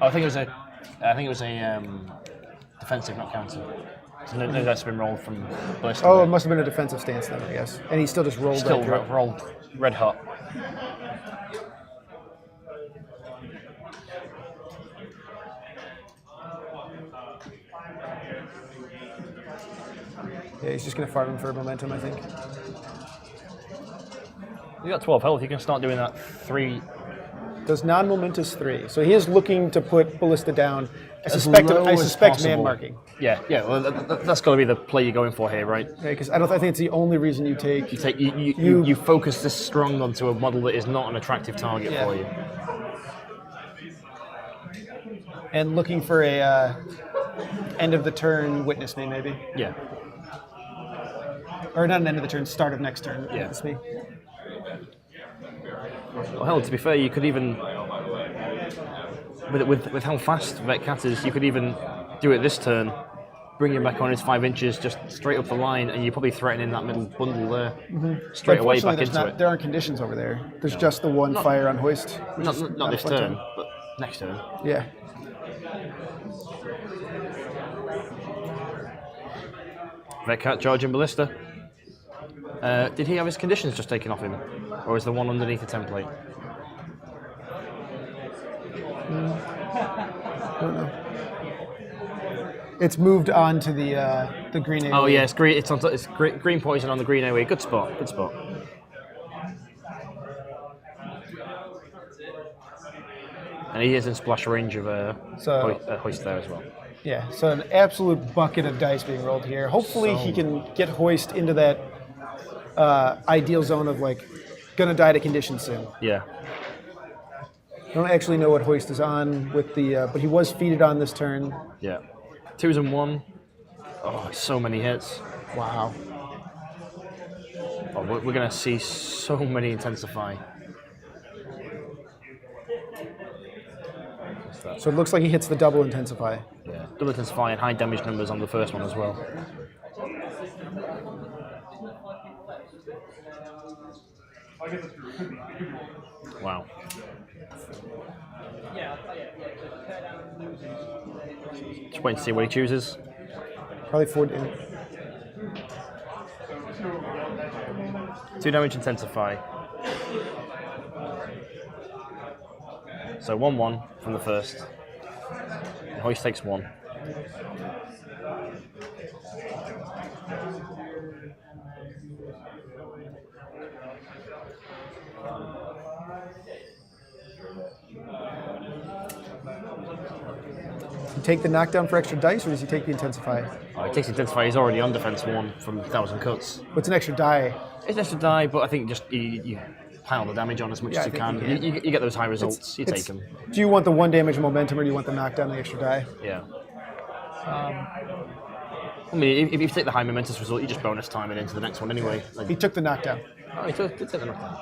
Oh, I think it was a defensive, not counter. So no that's been rolled from Ballista. Oh, it must have been a defensive stance then, I guess. And he still just rolled Still that. rolled red hot. Yeah, he's just going to farm him for momentum, I think. You got 12 health. You can start doing that 3. Does non-momentous 3. So he is looking to put Ballista down. I suspect man marking. Yeah. Well, that's got to be the play you're going for here, right? Because I think it's the only reason you take. You focus this strong onto a model that is not an attractive target for you. And looking for a end of the turn witness me, maybe. Yeah. Or not an end of the turn, start of next turn. Yeah. Witness me. Well, hell, to be fair, you could even, with how fast Vet Cat is, you could even do it this turn, bring him back on his 5 inches, just straight up the line, and you're probably threatening that middle bundle there, straight away back into it. There aren't conditions over there. There's just the one fire on hoist. Not this turn, but next turn. Yeah. Vet Cat charging Ballista. Did he have his conditions just taken off him? Or is there one underneath the template? I don't know. It's moved on to the green AoE. Oh yeah, it's green. It's green poison on the green AoE. Good spot. And he is in splash range of hoist there as well. Yeah, so an absolute bucket of dice being rolled here. Hopefully he can get hoist into that ideal zone of like gonna die to condition soon. Yeah. I don't actually know what hoist is on with the, but he was feeded on this turn. Yeah. 2s and 1. Oh, so many hits. Wow. Oh, we're gonna see so many intensify. So it looks like he hits the double intensify. Yeah. Double intensify and high damage numbers on the first one as well. Wow. Just wait to see what he chooses. Probably 4. 2 damage intensify. So 1-1 from the first. And hoist takes 1. Take the knockdown for extra dice, or does he take the intensify? He takes intensify. He's already on defense 1 from 1,000 cuts. What's an extra die? It's an extra die, but I think just you pile the damage on as much as you can. You get those high results. You take them. Do you want the 1 damage momentum, or do you want the knockdown, the extra die? Yeah. I mean, if you take the high momentous result, you just bonus time it into the next one anyway. Like, He took the knockdown. oh, he did take the knockdown.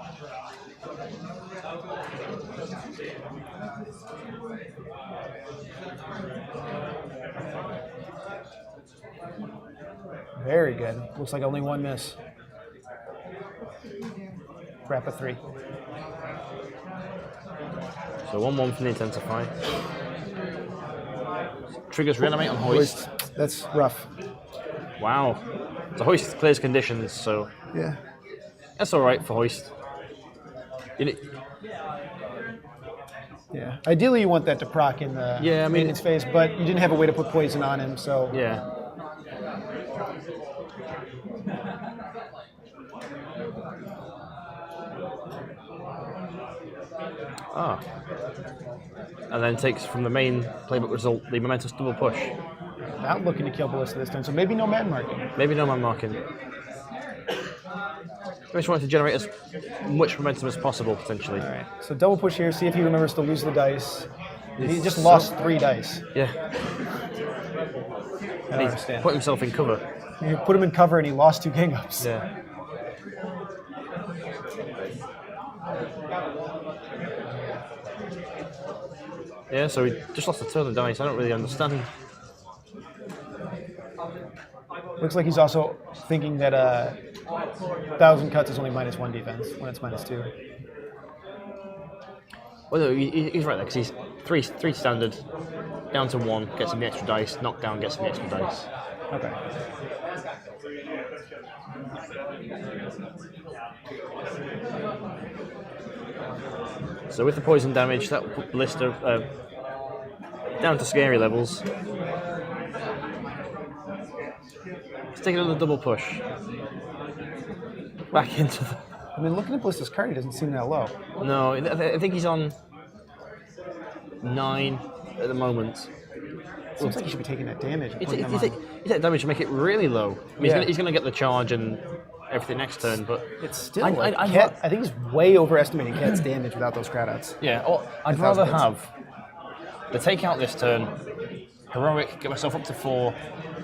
Very good. Looks like only 1 miss. Wrap a 3. So 1-1 from the intensify. Triggers reanimate on hoist. That's rough. Wow. So hoist clears conditions, so Yeah. that's all right for hoist. Yeah. Ideally, you want that to proc in the maintenance phase, but you didn't have a way to put poison on him, so. Yeah. Ah. And then takes from the main playbook result the momentous double push. Not looking to kill Ballista this time, so maybe no man marking. Maybe no man marking. I just wanted to generate as much momentum as possible, potentially. All right. So double push here, see if he remembers to lose the dice. He just lost 3 dice. Yeah. I don't understand. Put himself in cover. You put him in cover and he lost 2 gang-ups. Yeah. Yeah, so he just lost a turn of dice. I don't really understand. Looks like he's also thinking that 1,000 cuts is only -1 defense when it's -2. Well, no, he's right there because he's three standard, down to 1, gets him the extra dice, knocked down, gets him the extra dice. Okay. So with the poison damage, that will put Ballista down to scary levels. Let's take another double push. Back into the... I mean, looking at Ballista's card, he doesn't seem that low. No, I think he's on 9 at the moment. Seems like he should be taking that damage. And He's putting them on. that damage to make it really low. I mean, Yeah. he's going to get the charge and everything next turn, but It's still. I Cat, I think he's way overestimating Cat's damage without those crowdouts. yeah. Or I'd 1,000 rather hits. have the takeout this turn, heroic, get myself up to 4,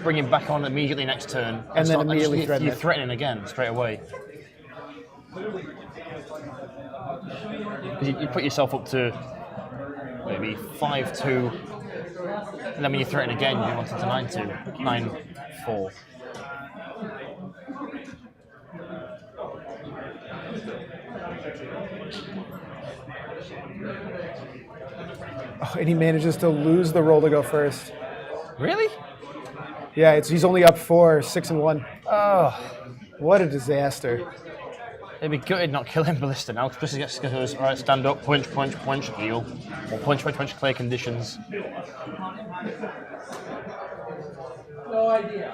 bring him back on immediately next turn, And then immediately just, threaten you're it. threatening again straight away. 'Cause you put yourself up to maybe 5-2, and then when you threaten again, you want it to 9-2, 9-4. Oh, and he manages to lose the roll to go first. Really? Yeah, he's only up 4, 6-1. Oh, what a disaster. It'd be gutted not killing Ballista now. Ballista goes, alright, stand up, punch, punch, punch, heal. Or punch, punch, punch, clear conditions. No idea.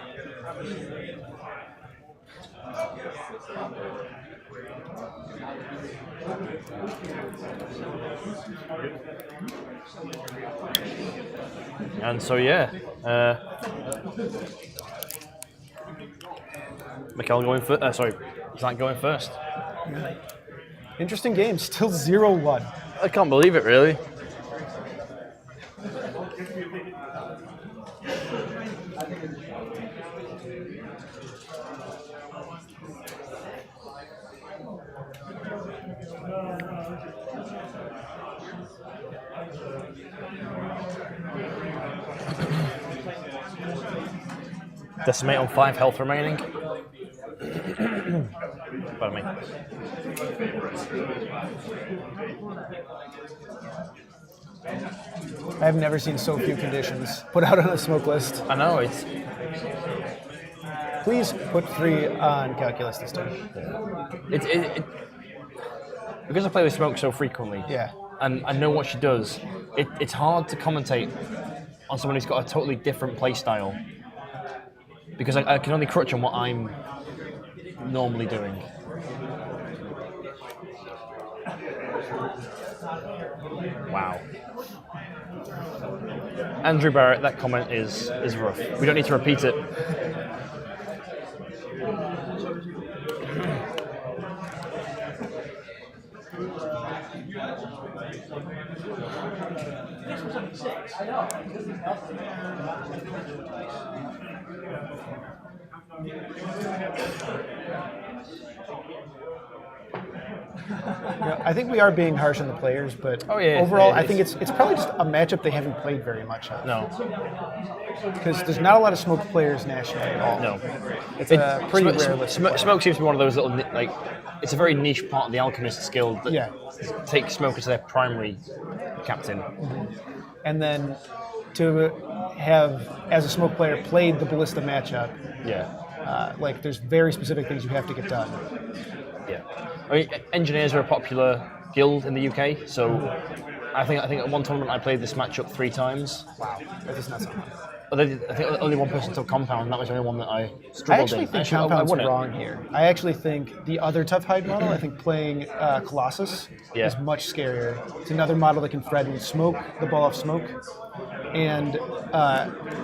And so, yeah. Mikkel going first. Sorry, Zach going first. Interesting game, still 0-1. I can't believe it, really. Decimate on 5 health remaining. Pardon me. I've never seen so few conditions put out on a smoke list. I know, it's... Please put 3 on calculus this time. Because I play with Smoke so frequently, Yeah. and I know what she does, it's hard to commentate on someone who's got a totally different play style. Because I can only crutch on what I'm normally doing. Wow. Andrew Barrett, that comment is rough. We don't need to repeat it. Yeah, I think we are being harsh on the players, but Oh, yeah, overall, yeah, it I think is. it's probably just a matchup they haven't played very much of. No, Because there's not a lot of smoke players nationally at all. no. It's a pretty rare list. Smoke seems to be one of those little, like, it's a very niche part of the Alchemist guild that Yeah. takes Smoke as their primary captain. And then to have, as a smoke player, played the Ballista matchup, Yeah, like there's very specific things you have to get done. yeah. I mean, engineers are a popular guild in the UK, so I think at one tournament I played this matchup 3 times. Wow, that does not sound good. But I think only one person took compound, and that was the only one that I I struggled actually in. think I Compound's won it. wrong here. I actually think the other tough hide model, I think playing Colossus Yeah. is much scarier. It's another model that can threaten smoke, the ball of smoke, and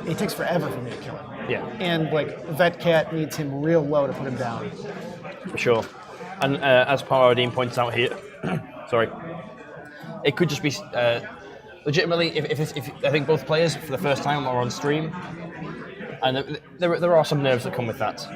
it takes forever for me to kill him. Yeah, And like Vet Cat needs him real low to put him down. for sure. And as Paradine points out here, sorry, it could just be legitimately if I think both players for the first time are on stream, And there are some nerves that come with that.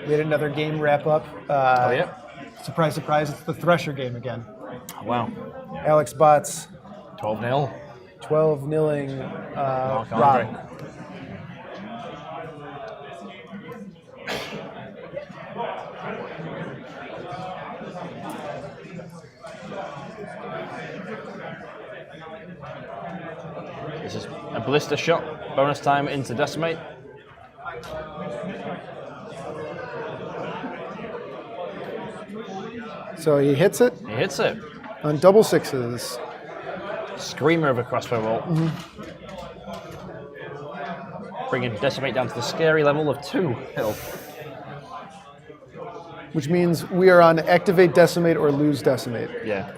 We had another game wrap up. Oh, yeah? Surprise, surprise, it's the Thresher game again. Wow. Alex Bots 12-0. 12-0-ing Mark Rob. Andre. This is a ballista shot. Bonus time into Decimate. So he hits it He hits it. on double sixes. Screamer of a crossbow roll. Bringing Decimate down to the scary level of 2 health. Which means we are on activate decimate or lose decimate. Yeah.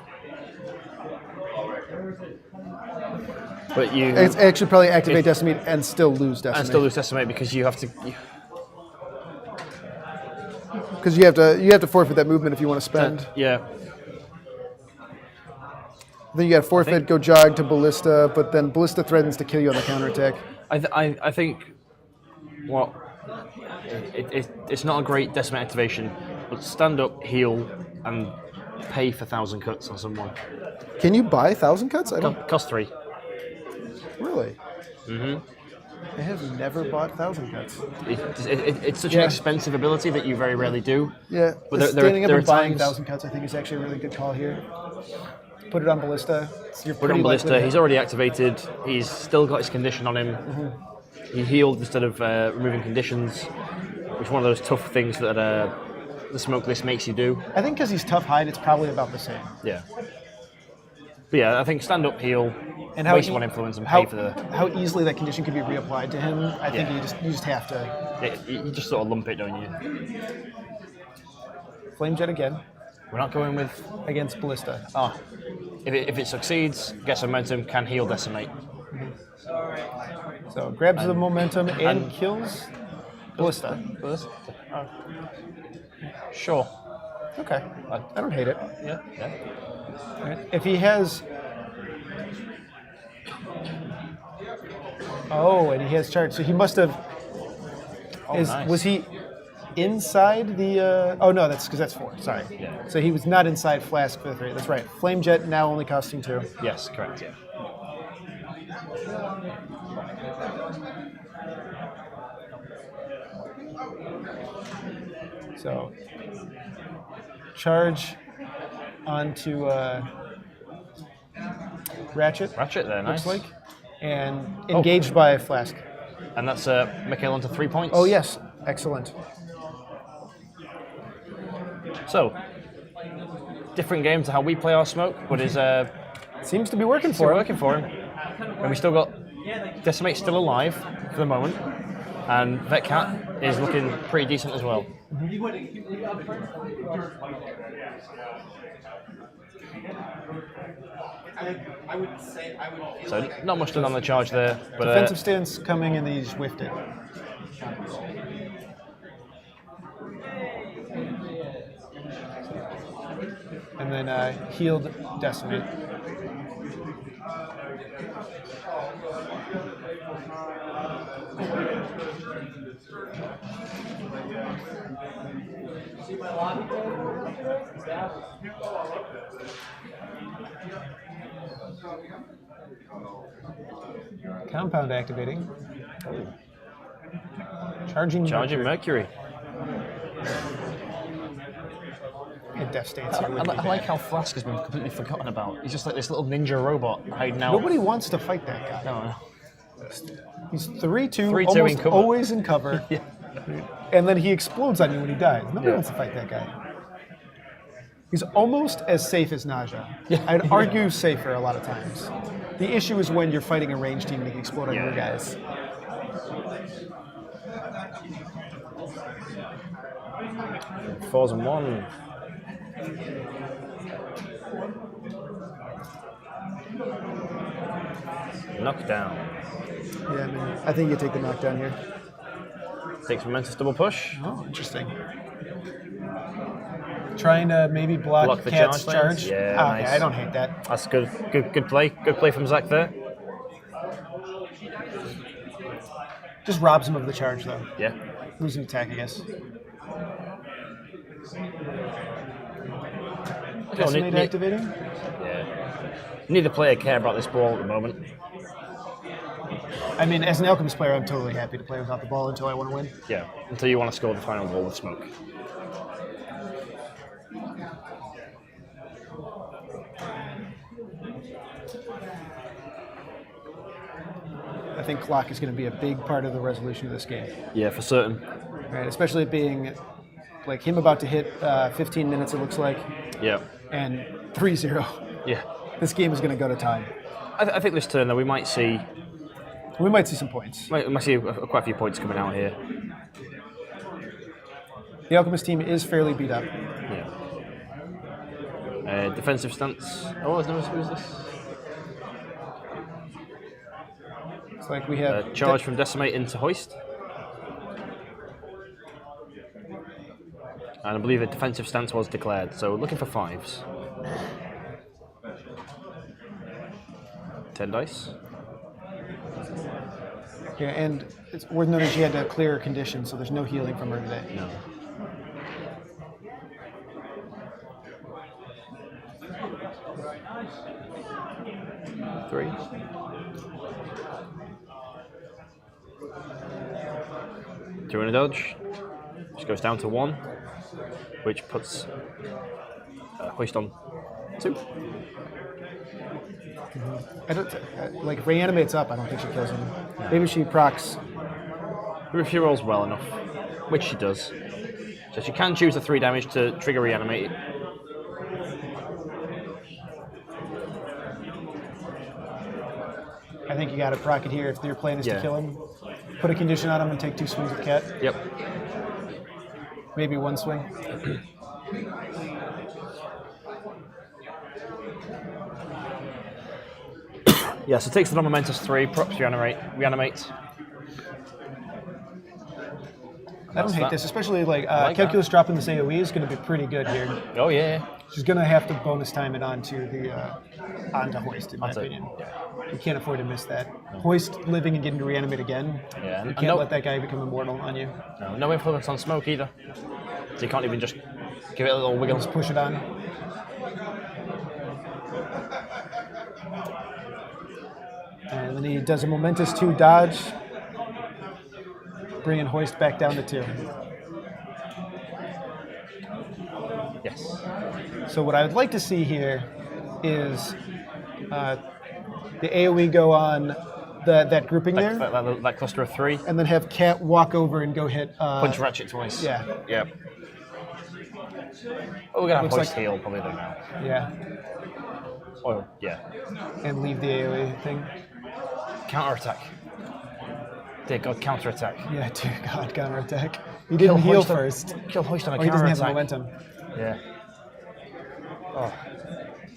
But you It's actually probably activate decimate and still lose decimate. and still lose Decimate because you have to. Because you have to forfeit that movement if you want to spend. Yeah. Then you got to forfeit, go jog to ballista, but then ballista threatens to kill you on the counterattack. I think. Well, it's not a great Decimate activation, but stand up, heal, and pay for 1,000 cuts on someone. Can you buy 1,000 cuts? I don't Cost 3. really. I have never bought 1,000 cuts. It's such an expensive ability that you very rarely do. Yeah, But there standing up are and buying times- 1,000 cuts I think is actually a really good call here. Put it on ballista. You're Put pretty on Ballista, likely- he's already activated, he's still got his condition on him. He healed instead of removing conditions, which is one of those tough things that the smoke list makes you do. I think because he's tough hide, it's probably about the same. Yeah. But yeah, I think stand up, heal, And how waste e- one influence and how, pay for the. how easily that condition can be reapplied to him. I think Yeah. you just have to. You just sort of lump it, don't you? Flame Jet again We're not going with. against ballista. Ah. If it succeeds, gets momentum, can heal Decimate. So grabs the momentum and kills ballista. Sure. Okay, I don't hate it. Yeah. Right. If he has. Oh, and he has charge. So he must have. Nice. Was he inside the? Oh no, that's because that's 4. Sorry. Yeah. So he was not inside Flask for the 3. That's right. Flame Jet now only costing 2. Yes, correct. Yeah. So charge onto Ratchet. Ratchet there, nice. Looks like, and engaged by Flask. And that's Mikkel onto 3 points. Oh yes, excellent. So, different game to how we play our smoke, but is Seems to be working still for him. working for him. And we still got Decimate still alive for the moment, and Vet Cat is looking pretty decent as well. So not much done on the charge there, but Defensive stance coming and he's whiffed it. And then healed Decimate. See my lobby Compound activating. Charging Mercury. And Death Stance here. I would be like bad. how Flask has been completely forgotten about. He's just like this little ninja robot hiding out. Nobody wants to fight that guy. No. He's 3-2, 3-2 almost in cover. always in cover. Yeah. And then he explodes on you when he dies. Nobody Yeah. wants to fight that guy. He's almost as safe as Naja. Yeah. I'd argue safer a lot of times. The issue is when you're fighting a range team and they can explode on your guys. Fours and one. Knockdown. Yeah, I mean, I think you take the knockdown here. Takes momentous double push. Oh, interesting. Trying to maybe block the Cat's charge charge. lanes? Yeah, Oh, nice. okay, I don't hate that. That's good. Good play. Good play from Zach there. Just robs him of the charge, though. Yeah. Losing attack, I guess. Decimate activating? Yeah. Neither player care about this ball at the moment. I mean, as an Alchemist player, I'm totally happy to play without the ball until I want to win. Yeah. Until you want to score the final goal with smoke. I think clock is going to be a big part of the resolution of this game. Yeah, for certain. Right, especially it being like him about to hit 15 minutes, it looks like, Yeah. and 3-0. Yeah. This game is going to go to time. I think this turn, though, we might see some points. quite a few points coming out here. The Alchemist team is fairly beat up. Yeah. Defensive stance. Oh, who's this? It's like we have Charge from Decimate into Hoist. And I believe a defensive stance was declared, so looking for 5s. 10 dice. Yeah, and it's worth noting she had to clear her condition, so there's no healing from her today. No. Three. Two in a dodge. Just goes down to 1, which puts Hoist on 2. I don't like reanimates up. I don't think she kills him. Maybe she procs. If she rolls well enough, which she does. So she can choose the 3 damage to trigger reanimate. I think you got to proc it here if your plan is to Yeah. kill him. Put a condition on him and take 2 swings with Cat. Yep. Maybe 1 swing. Yeah, so takes the non-momentous 3, props reanimate. I don't hate that. this, especially like like Calculus dropping this AoE is going to be pretty good here. Oh yeah. She's going to have to bonus time it onto onto Hoist, in my That's it. opinion. You can't afford to miss that. Hoist living and getting to reanimate again. Yeah, You and can't no- let that guy become immortal on you. No influence on smoke either. So you can't even just give it a little wiggle. Just push it on. And then he does a momentous 2 dodge, bringing Hoist back down to 2. Yes. So what I would like to see here is the AoE go on that grouping there, That cluster of 3. and then have Cat walk over and go hit. Punch Ratchet twice. Yeah. Yep. Oh, we're gonna have Looks Hoist like- heal probably though now. Yeah, Oh yeah. and leave the AoE thing. Counter attack. Dear God, counter attack. Yeah, dear God, counter attack. He didn't heal Hoist on- first. Kill Hoist on a Oh, he counter doesn't have attack. the momentum. Yeah. Oh.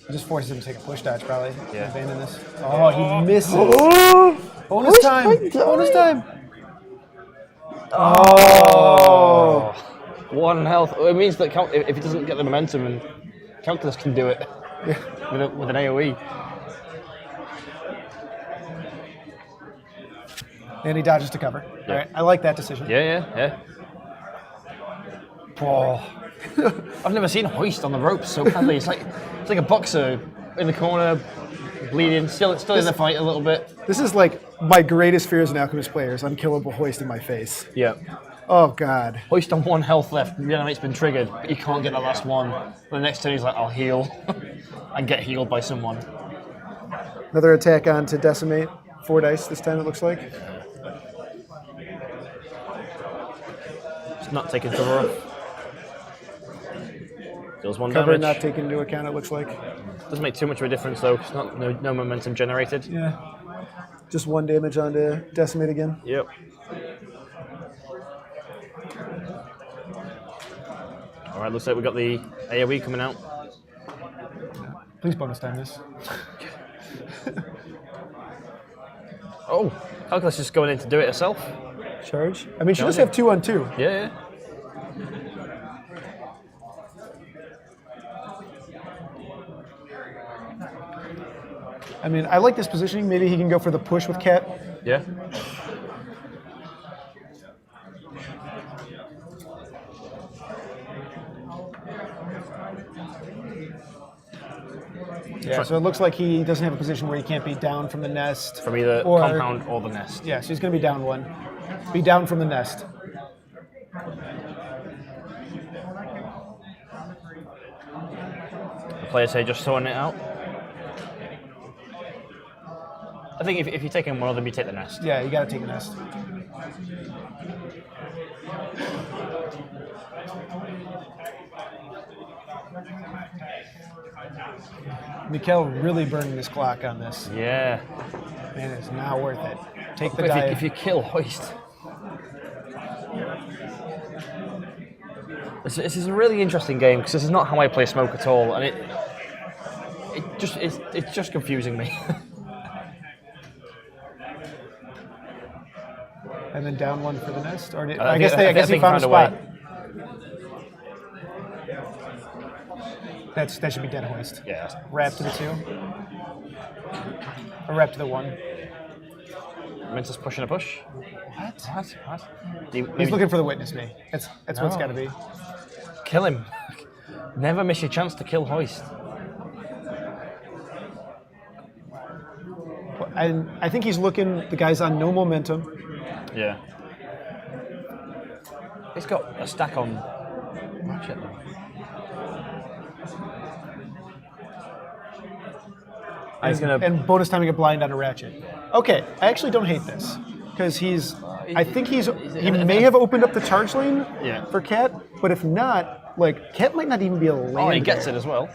It just forces him to take a push dodge, probably. Yeah. Abandon this. Oh, he misses. Bonus time! Bonus time! Oh. 1 health. It means that if he doesn't get the momentum, and Calculus can do it with an AoE. And he dodges to cover. Yeah. All right, I like that decision. Yeah. Oh. I've never seen Hoist on the ropes so badly. It's like a boxer in the corner, bleeding, still in the fight a little bit. This is like my greatest fear as an Alchemist player is unkillable Hoist in my face. Yeah. Oh, God. Hoist on 1 health left. Reanimate's been triggered, but you can't get the last one. The next turn he's like, I'll heal and get healed by someone. Another attack on to Decimate. 4 dice this time, it looks like. It's not taking cover off. Deals 1 Cover damage. not taken into account, it looks like. Doesn't make too much of a difference though, 'cause no momentum generated. Yeah. Just 1 damage onto Decimate again. Yep. Alright, looks like we got the AoE coming out. Please bonus time this. Oh, Calculus is going in to do it herself. Charge. I mean, she does Charge. have 2 on 2. Yeah. I mean, I like this positioning. Maybe he can go for the push with Cat. Yeah. Yeah, so it looks like he doesn't have a position where he can't be down from the nest. From either or, compound or the nest. Yeah, so he's going to be down 1. Be down from the nest. The players here just sorting it out. I think if you're taking one of them, you take the nest. Yeah, you got to take a nest. Mikkel really burning this clock on this. Yeah. Man, it's not worth it. Take the But dive. if you kill Hoist. This is a really interesting game because this is not how I play Smoke at all, and it's just confusing me. And then down 1 for the nest? Or did, I I think- guess I he think found a found a way. spot. That should be dead hoist. Yeah. Wrap to the 2. Or wrap to the 1. Mentus pushing a push. What? He's looking for the witness me. That's what it's No. got to be. Kill him. Never miss your chance to kill Hoist. And I think he's looking, the guy's on no momentum. Yeah. He's got a stack on Ratchet though. And bonus timing a blind on a ratchet. Okay, I actually don't hate this. Because he may have opened up the charge lane for Cat, but if not, like, Cat might not even be able to land. Oh, he gets there. it as well.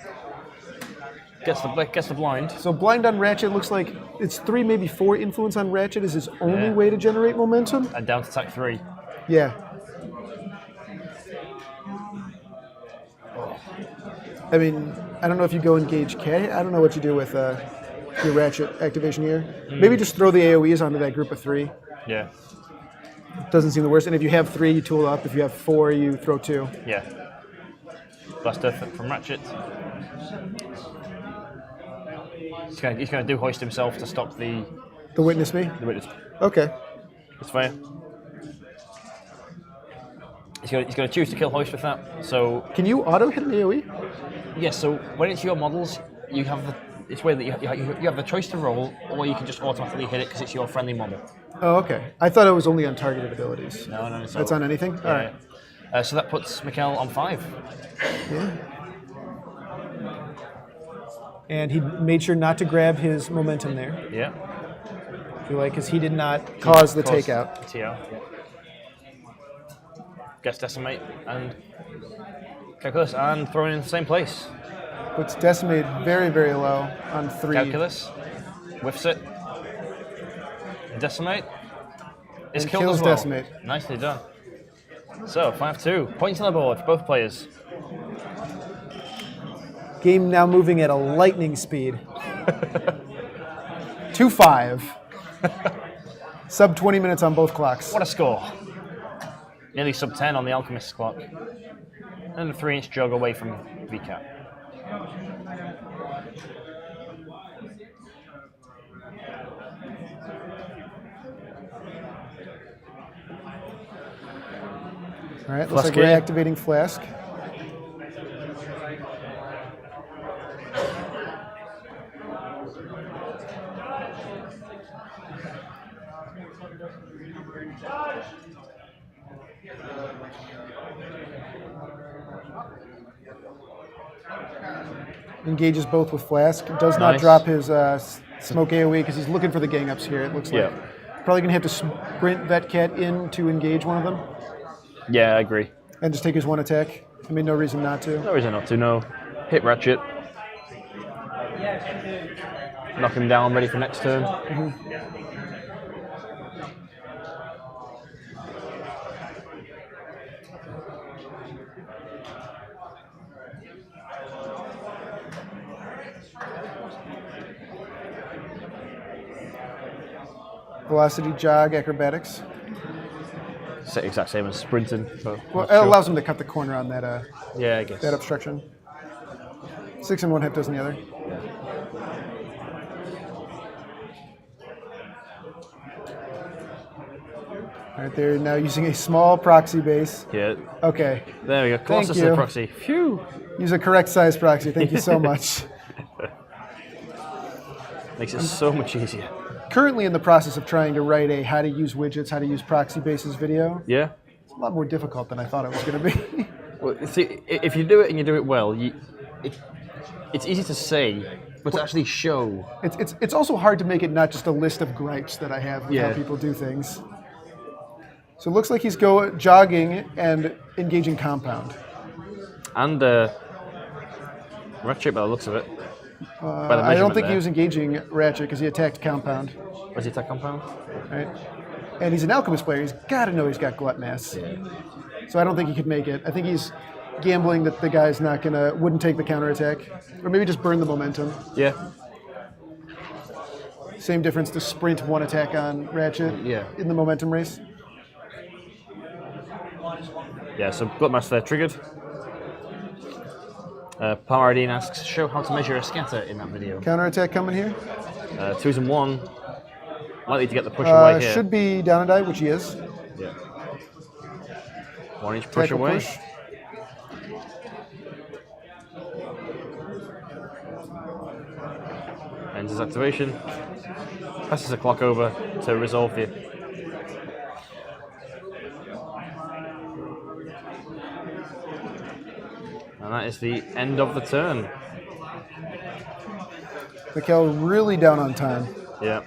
Gets the blind. So blind on Ratchet looks like it's 3, maybe 4 influence on Ratchet is his only way to generate momentum. And down to attack 3. Yeah. I mean, I don't know if you go engage K. I don't know what you do with your Ratchet activation here. Maybe just throw the AoEs onto that group of 3. Yeah. Doesn't seem the worst. And if you have 3, you tool up. If you have 4, you throw 2. Yeah. Blaster from Ratchet. He's going to do Hoist himself to stop the witness me? The witness. Okay. It's fair. He's going to choose to kill Hoist with that. So can you auto hit an AoE? Yes. So when it's your models, you have it's way that you have the choice to roll, or you can just automatically hit it because it's your friendly model. Oh, okay. I thought it was only on targeted abilities. No. That's on anything? Yeah. All right. So that puts Mikkel on 5. Yeah. And he made sure not to grab his momentum there. Yeah. I feel like, because he did not cause the takeout. TO. Yeah. Gets Decimate and Calculus and thrown in the same place. Puts Decimate very, very low on 3. Calculus whiffs it. Decimate is And killed kills as well. Decimate. Nicely done. So 5-2. Points on the board for both players. Game now moving at a lightning speed. 2-5. Sub 20 minutes on both clocks. What a score. Nearly sub 10 on the Alchemist clock. And a 3-inch jog away from VCAP. All right, looks Flask like we're here. activating Flask. Engages both with Flask. Does not Nice. drop his smoke AoE because he's looking for the gang ups here, it looks like. Yeah. Probably going to have to sprint that cat in to engage one of them Yeah, I agree. and just take his 1 attack. I mean, no reason not to. No reason not to, no. Hit Ratchet. Knock him down, ready for next turn. Velocity, jog, acrobatics. Exact same as sprinting. So Well, it allows him to cut the corner on that yeah, I guess. that obstruction. 6 in one, half dozen the other. All right, they're now using a small proxy base. Yeah. Okay, There we go. Colossus you. of proxy. Phew. use a correct size proxy. Thank you so much. Makes it so much easier. Currently in the process of trying to write a how to use widgets, how to use proxy bases video. Yeah. It's a lot more difficult than I thought it was going to be. Well, see, if you do it and you do it well, it's easy to say, but to actually show. It's also hard to make it not just a list of gripes that I have with how people do things. So it looks like he's jogging and engaging compound. And Ratchet by the looks of it. I don't think he was engaging Ratchet because he attacked compound. Was he attack compound? Right? And he's an Alchemist player. He's got to know he's got glut mass. Yeah. So I don't think he could make it. I think he's gambling that the guy's wouldn't take the counterattack. Or maybe just burn the momentum. Yeah. Same difference to sprint one attack on Ratchet in the momentum race. Yeah, so Glut there triggered. Paradine asks, show how to measure a scatter in that video. Counterattack coming here. 2s and 1. Likely to get the push away here. Should be down and die, which he is. Yeah. 1 inch push Tackle away. push. Ends his activation. Passes the clock over to resolve the. And that is the end of the turn. Mikkel really down on time. Yeah.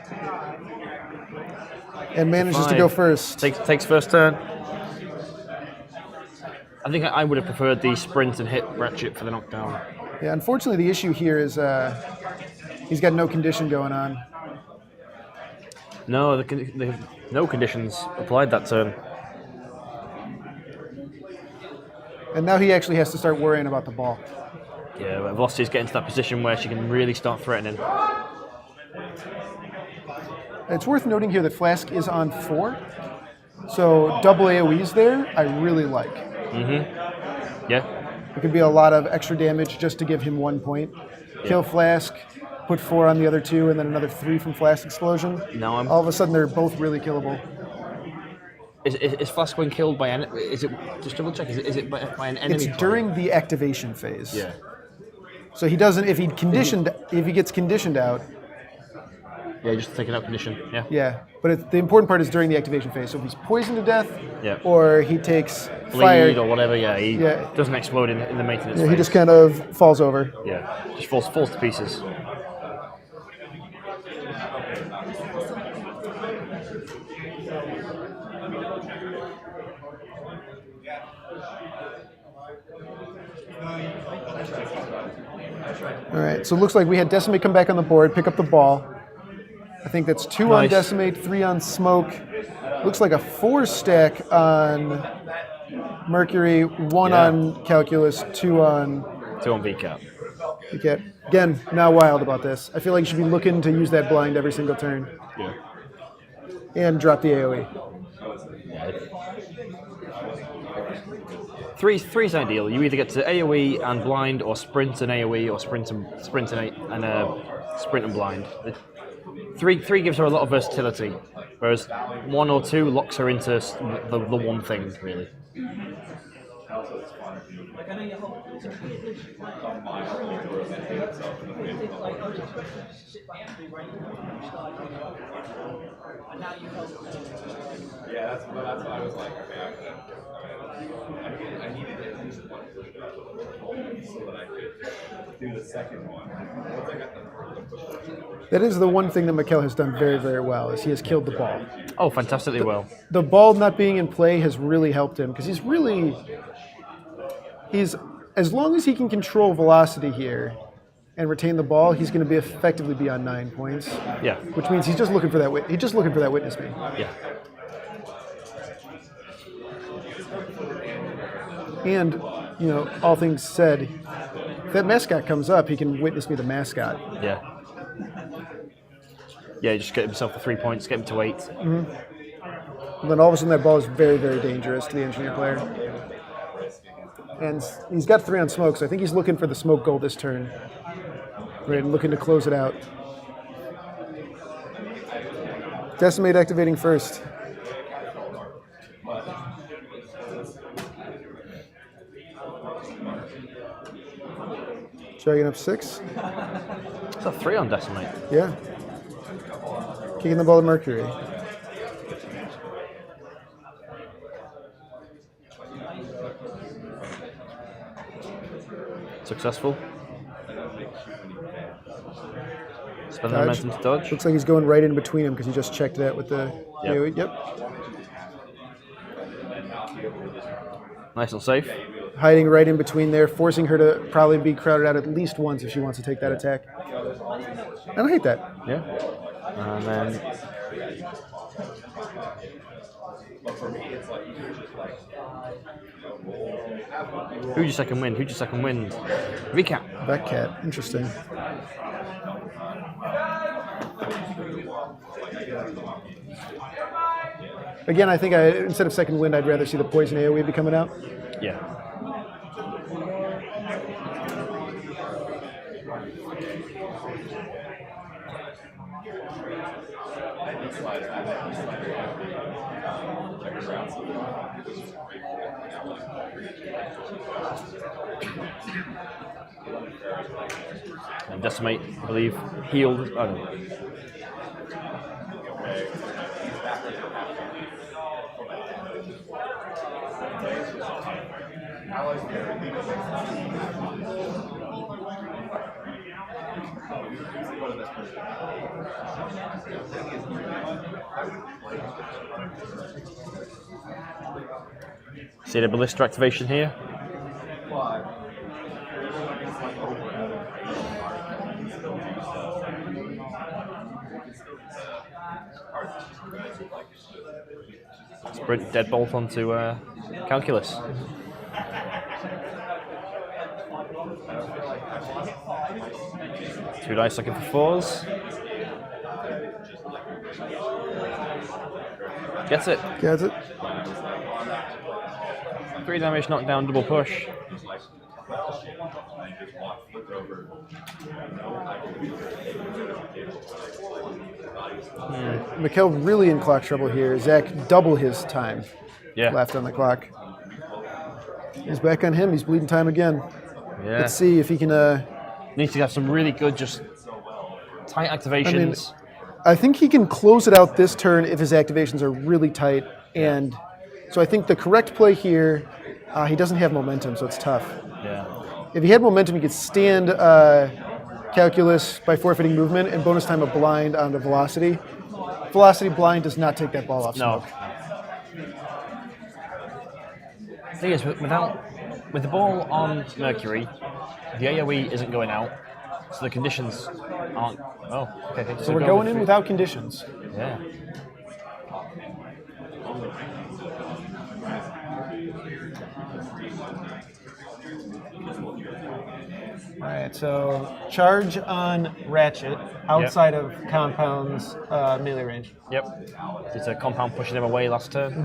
And manages to go first. Takes first turn. I think I would have preferred the sprint and hit Ratchet for the knockdown. Yeah, unfortunately the issue here is he's got no condition going on. No, no conditions applied that turn. And now he actually has to start worrying about the ball. Yeah, but Velocity's getting to that position where she can really start threatening. It's worth noting here that Flask is on 4. So double AoEs there, I really like. Yeah. It could be a lot of extra damage just to give him 1 point. Kill Flask, put 4 on the other 2, and then another 3 from Flask Explosion. Now all of a sudden they're both really killable. Is Flask when killed by an? Is it just double check? Is it by an enemy? It's during the activation phase. Yeah. So he doesn't if he gets conditioned out. Yeah, just taking out condition. Yeah. Yeah, but the important part is during the activation phase. So if he's poisoned to death, or he takes bleed fire or whatever, he doesn't explode in the maintenance phase. He just kind of falls over. Yeah, just falls to pieces. All right, so it looks like we had Decimate come back on the board, pick up the ball. I think that's 2 on Decimate, 3 on Smoke. Looks like a 4 stack on Mercury, 1 on Calculus, 2 on VCAP. VCAP. Again, now wild about this. I feel like you should be looking to use that blind every single turn. Yeah. And drop the AoE. Three's ideal. You either get to AoE and blind, or sprint and AoE, or sprint and blind. Three gives her a lot of versatility, whereas 1 or 2 locks her into the one thing, really. Yeah, that's what I was like. Okay, I needed at least 1 push so that I could do the second one. Once I got the push. That is the one thing that Mikkel has done very, very well, is he has killed the ball. Oh, fantastically well. The ball not being in play has really helped him, because he's he's as long as he can control velocity here and retain the ball, he's going to be effectively be on 9 points. Yeah. Which means he's just looking for that. He's just looking for that witness me. Yeah. And all things said, if that mascot comes up, he can witness me the mascot. Yeah. Yeah, just get himself the 3 points, get him to 8. And then all of a sudden that ball is very, very dangerous to the engineer player. And he's got 3 on smoke, so I think he's looking for the smoke goal this turn. Right, and looking to close it out. Decimate activating first. Dragging up 6. It's a 3 on Decimate. Yeah. Kicking the ball to Mercury. Successful. Spend the momentum to dodge. Looks like he's going right in between him because he just checked that with the AoE. Yep. Nice and safe. Hiding right in between there, forcing her to probably be crowded out at least once if she wants to take that attack. I don't hate that. Yeah. And then who'd your second wind? Who'd your second wind? Recap. Back cat. Interesting. Again, I think instead of second wind, I'd rather see the poison AoE be coming out. Yeah. And Decimate, I believe, healed. I don't know. See the ballista activation here? Sprint deadbolt onto Calculus. Two dice looking for 4s. Gets it. Gets it. 3 damage, knockdown, double push. Mikkel really in clock trouble here. Zach double his time left on the clock. He's back on him. He's bleeding time again. Yeah. Let's see if he can... Needs to have some really good, just tight activations. I think he can close it out this turn if his activations are really tight. And so I think the correct play here, he doesn't have momentum, so it's tough. Yeah. If he had momentum, he could stand Calculus by forfeiting movement and bonus time a blind onto velocity. Velocity blind does not take that ball off smoke. The thing is, with the ball on Mercury, the AoE isn't going out, so the conditions aren't. Oh, okay. So we're going in without conditions. Yeah. All right, so charge on Ratchet outside of Compound's melee range. Yep. It's a compound pushing him away last turn.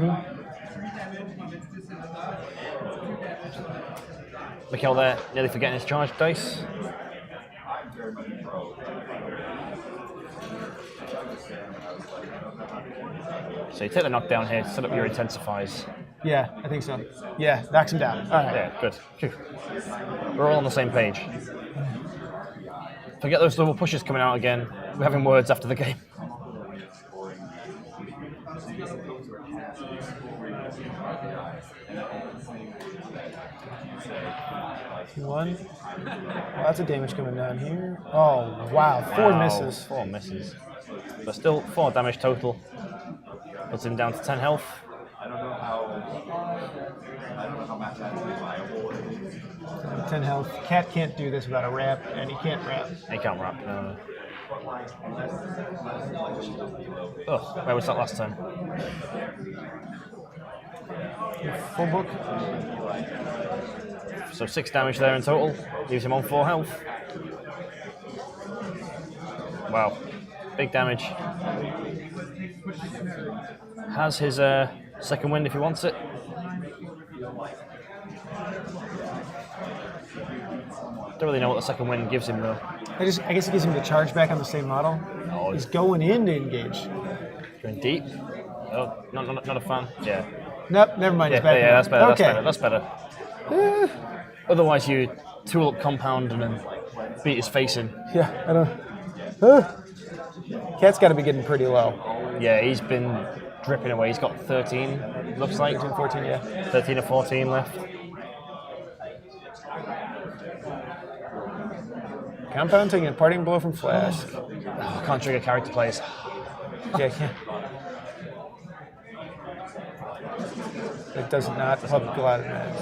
Mikkel there, nearly forgetting his charge dice. So you take the knockdown here, set up your intensifies. Yeah, I think so. Yeah, knocks him down. All right. Yeah, good. Phew. We're all on the same page. Forget those double pushes coming out again. We're having words after the game. One. Lots of damage coming down here. Oh, wow. 4 misses. 4 misses. But still 4 damage total. Puts him down to 10 health. I don't know how mathematically viable it is. 10 health. Cat can't do this without a wrap, and he can't wrap. He can't wrap. No. Oh, where was that last time? Full book. So 6 damage there in total. Leaves him on 4 health. Wow, big damage. Has his second wind if he wants it. Don't really know what the second wind gives him though. I guess it gives him the charge back on the same model. Oh, He's going in to engage. Going deep. Oh, not a fan. Yeah. Nope, never mind. Yeah, He's back yeah, now. that's better. Okay. That's better. Otherwise, you tool up compound and then beat his face in. Yeah, I don't. Cat's got to be getting pretty low. Yeah, he's been dripping away. He's got 13, looks like. 13, 14, yeah. 13 or 14 left. Compound taking a parting blow from Flask. Oh, can't trigger character plays. Yeah, I can't. It does not help a lot of that.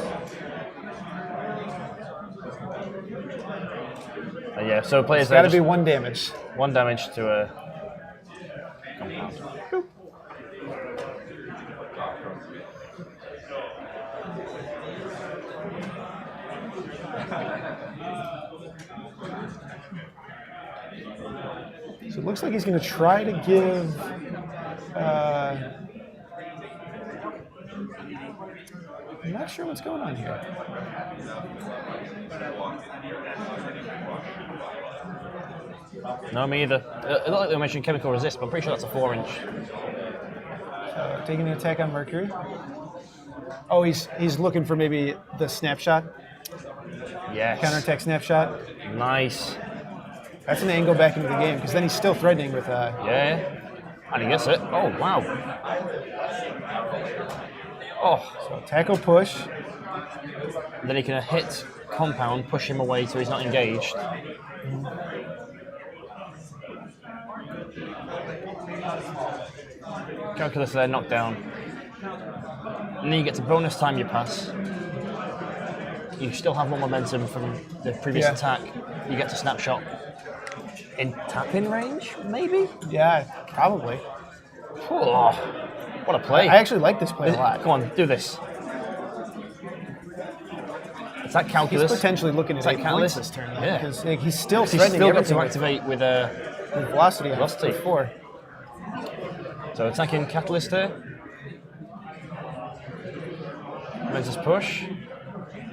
Yeah, so players It's got to there be 1 damage. 1 damage to a compound. So it looks like he's going to try to give. I'm not sure what's going on here. No, me either. It looked like they mentioned chemical resist, but I'm pretty sure that's a 4-inch. Taking an attack on Mercury. Oh, he's looking for maybe the snapshot. Yes. Counterattack snapshot. Nice. That's an angle back into the game because then he's still threatening with. Yeah. And he gets it. Oh, wow. Oh. So tackle push. Then he can hit compound, push him away so he's not engaged. Calculus there, knockdown. And then you get to bonus time your pass. You still have more momentum from the previous attack. You get to snapshot. In tap-in range, maybe? Yeah, probably. Oh, what a play. I actually like this play a lot. Come on, do this. Is that calculus? He's potentially looking at that 8 calculus? points this turn. Yeah. Because he's still He's threatening still got to everything activate with with velocity. Velocity. 4. So attacking catalyst here. Momentus push.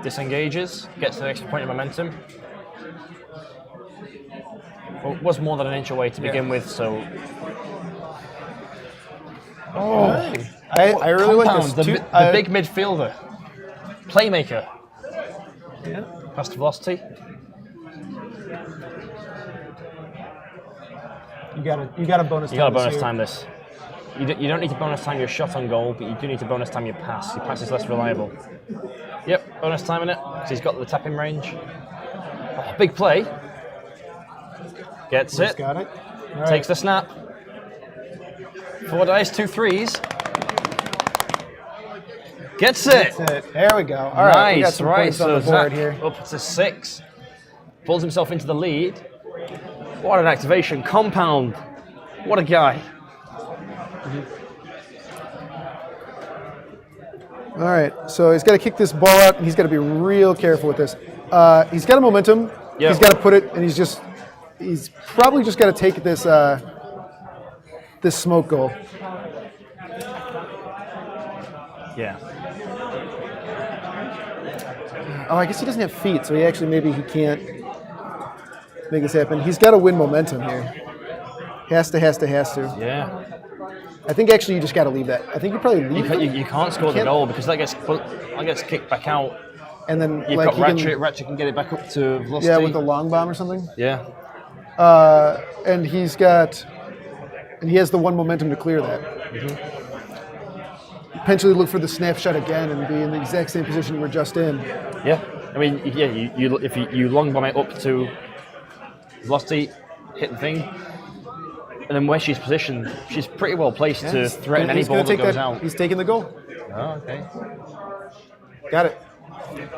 Disengages. Gets an extra point of momentum. Well, it was more than an inch away to begin with, so. Oh, I really like Compound, this. the big midfielder. Playmaker. Yeah. Past velocity. You got a bonus. You got to this bonus here. time this. You don't need to bonus time your shot on goal, but you do need to bonus time your pass. Your pass is less reliable. Yep, bonus timing it, because he's got the tapping range. Oh, big play. Gets He's it. got it. All right. Takes the snap. 4 dice, 2 threes. Gets it. That's it. There we go. All right, we got Nice, some right. points on So the board Zach here. up to 6. Pulls himself into the lead. What an activation. Compound. What a guy. All right, so he's got to kick this ball out, and he's got to be real careful with this. He's got a momentum. Yep. He's got to put it, and he's probably just got to take this this smoke goal. Yeah. Oh, I guess he doesn't have feet, so maybe he can't make this happen. He's got to win momentum here. Has to. Yeah. I think actually you just got to leave that. I think you probably leave it. You can't score the goal because that gets kicked back out. And then You've like got he Ratchet. Ratchet can get it back up to velocity. yeah, with the long bomb or something. Yeah. And he has the 1 momentum to clear that. Potentially look for the snapshot again and be in the exact same position we're just in. Yeah. I mean, yeah. If you long bomb it up to velocity, hit the thing, and then where she's positioned, she's pretty well placed to threaten any He's ball gonna that take goes out. He's taking the goal. Oh, okay. Got it.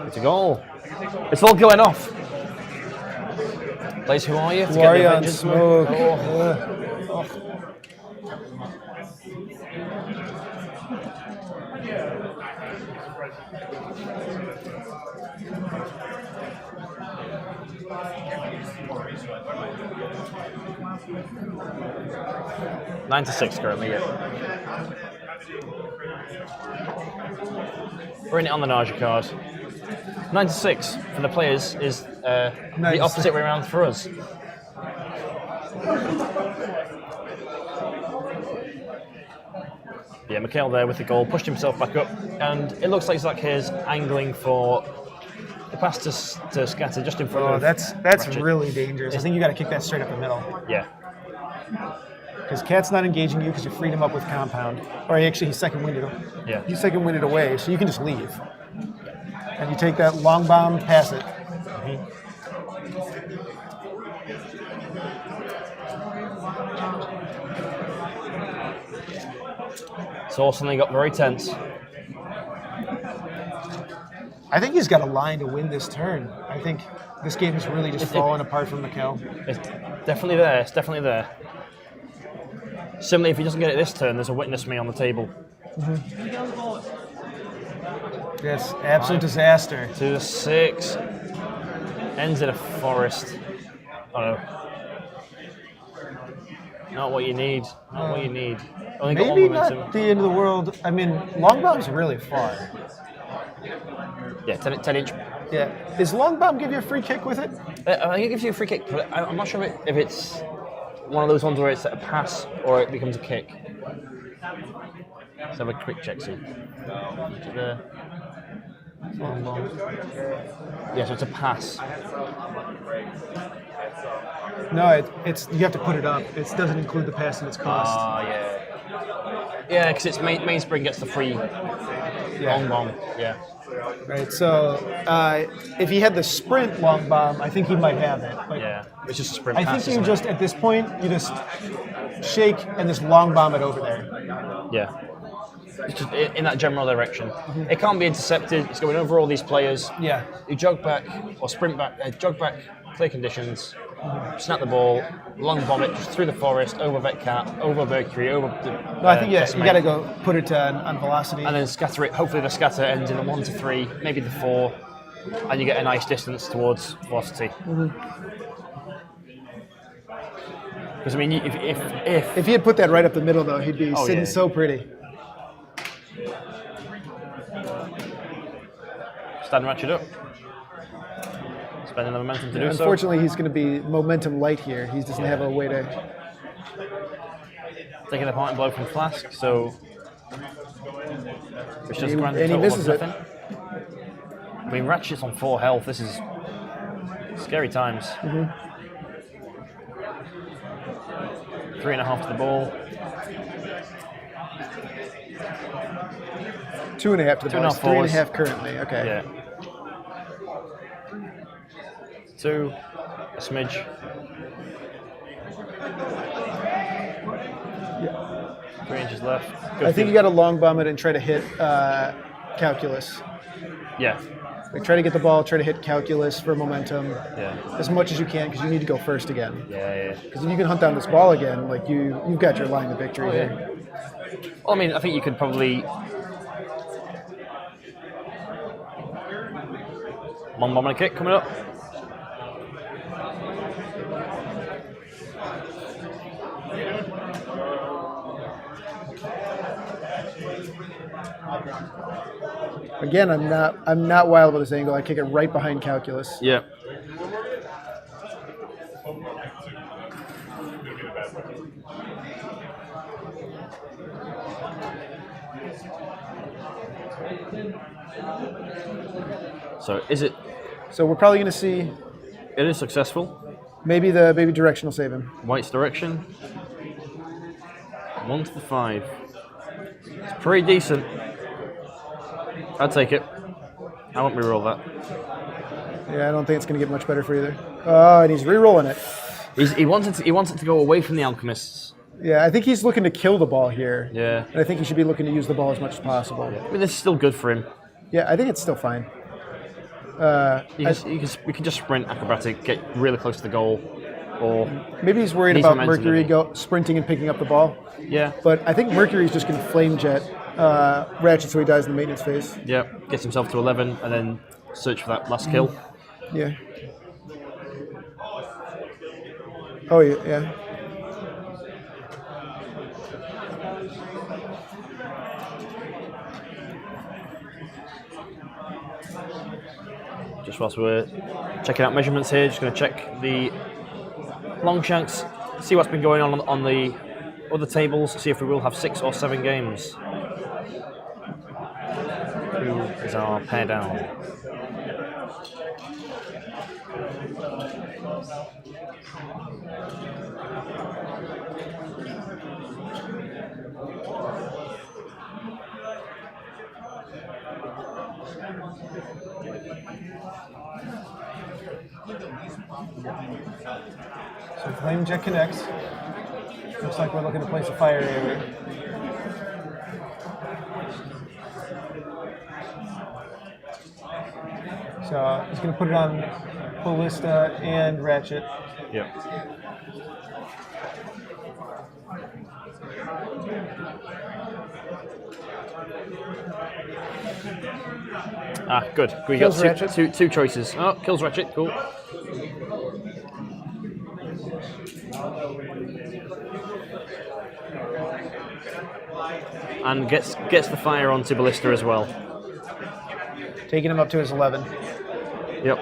It's a goal. It's all going off. Blaze, who are you? Who are you on Avengers smoke? Oh. Oh. 9-6 currently, yeah. We're in it on the Naja card. 9-6 for the players is the opposite way around for us. Yeah, Mikkel there with the goal, pushed himself back up, and it looks like Zach here's angling for the pass to Scatter just in front of. That's Ratchet. really dangerous. I think you got to kick that straight up the middle. Yeah. Because Cat's not engaging you because you freed him up with compound. Or actually, he second winded him. Yeah. You second winded away, so you can just leave. And you take that long bomb, pass it. So all suddenly got very tense. I think he's got a line to win this turn. I think this game is really just falling apart from Mikkel. It's definitely there. It's definitely there. Similarly, if he doesn't get it this turn, there's a witness me on the table. Yes, absolute disaster. 2-6. Ends in a forest. Oh no. Not what you need. Not what you need. Only got one Maybe momentum. not the end of the world. I mean, long bomb's really far. Yeah, 10 inch. Yeah. Does long bomb give you a free kick with it? I think it gives you a free kick, but I'm not sure if it's one of those ones where it's a pass or it becomes a kick. Let's have a quick check, see. There. Long bomb. Yeah, so it's a pass. No, it's you have to put it up. It doesn't include the pass and its cost. Yeah. Yeah, because it's mainspring gets the free long bomb. Yeah. Right. So if he had the sprint long bomb, I think he might have it. But Yeah. It's just a sprint I pass. think you isn't it? just at this point you just shake and just long bomb it over there. Yeah. It's just in that general direction. It can't be intercepted. It's going over all these players. Yeah. You jog back or sprint back, jog back, clear conditions, snap the ball, long bomb it just through the forest, over Vetcat, over Mercury, over the. No, I think you Decimate, got to go put it on velocity. and then scatter it. Hopefully the scatter ends in a 1 to 3, maybe the 4, and you get a nice distance towards velocity. Because I mean, if If he had put that right up the middle, though, he'd be sitting yeah. so pretty. stand Ratchet up, spending the momentum to do so. Unfortunately, he's going to be momentum light here. He doesn't have a way to. Taking a parting blow from Flask, so which does grant a and he total misses of it. nothing. I mean, Ratchet's on 4 health. This is scary times. 3.5 to the ball. 2.5 to the 2.5 ball. forwards. 3.5 currently. Okay. Yeah. 2, a smidge. 3 inches left. Good I think you got to long bomb it and try to hit calculus. Yeah. Like try to get the ball, try to hit calculus for momentum Yeah. as much as you can because you need to go first again. Yeah. Because if you can hunt down this ball again, like you've got your line of victory here. Well, I mean, I think you could probably. One bomb and a kick coming up. Again, I'm not wild about this angle. I kick it right behind calculus. Yeah. So is it? So we're probably going to see It is successful. maybe direction will save him. White's direction. 1 to the 5. It's pretty decent. I'd take it. I won't reroll that. Yeah, I don't think it's going to get much better for either. Oh, and he's re-rolling it. He wants it to go away from the Alchemists. Yeah, I think he's looking to kill the ball here. Yeah. And I think he should be looking to use the ball as much as possible. I mean, this is still good for him. Yeah, I think it's still fine. We can just sprint acrobatic, get really close to the goal, or Maybe he's worried Needs about momentum, Mercury maybe. sprinting and picking up the ball. yeah, But I think Mercury's just going to flame jet Ratchet so he dies in the maintenance phase. yeah, gets himself to 11, and then search for that last kill. Yeah. Oh, yeah. Just whilst we're checking out measurements here, just going to check the long shanks, see what's been going on the other tables, see if we will have 6 or 7 games. Who is our pair down? So flame jet connects. Looks like we're looking to place a fire area. So he's going to put it on Ballista and Ratchet. Yep. Good. We got Kills Ratchet. two choices. Oh, kills Ratchet. Cool. And gets the fire onto Ballista as well. Taking him up to his 11. Yep.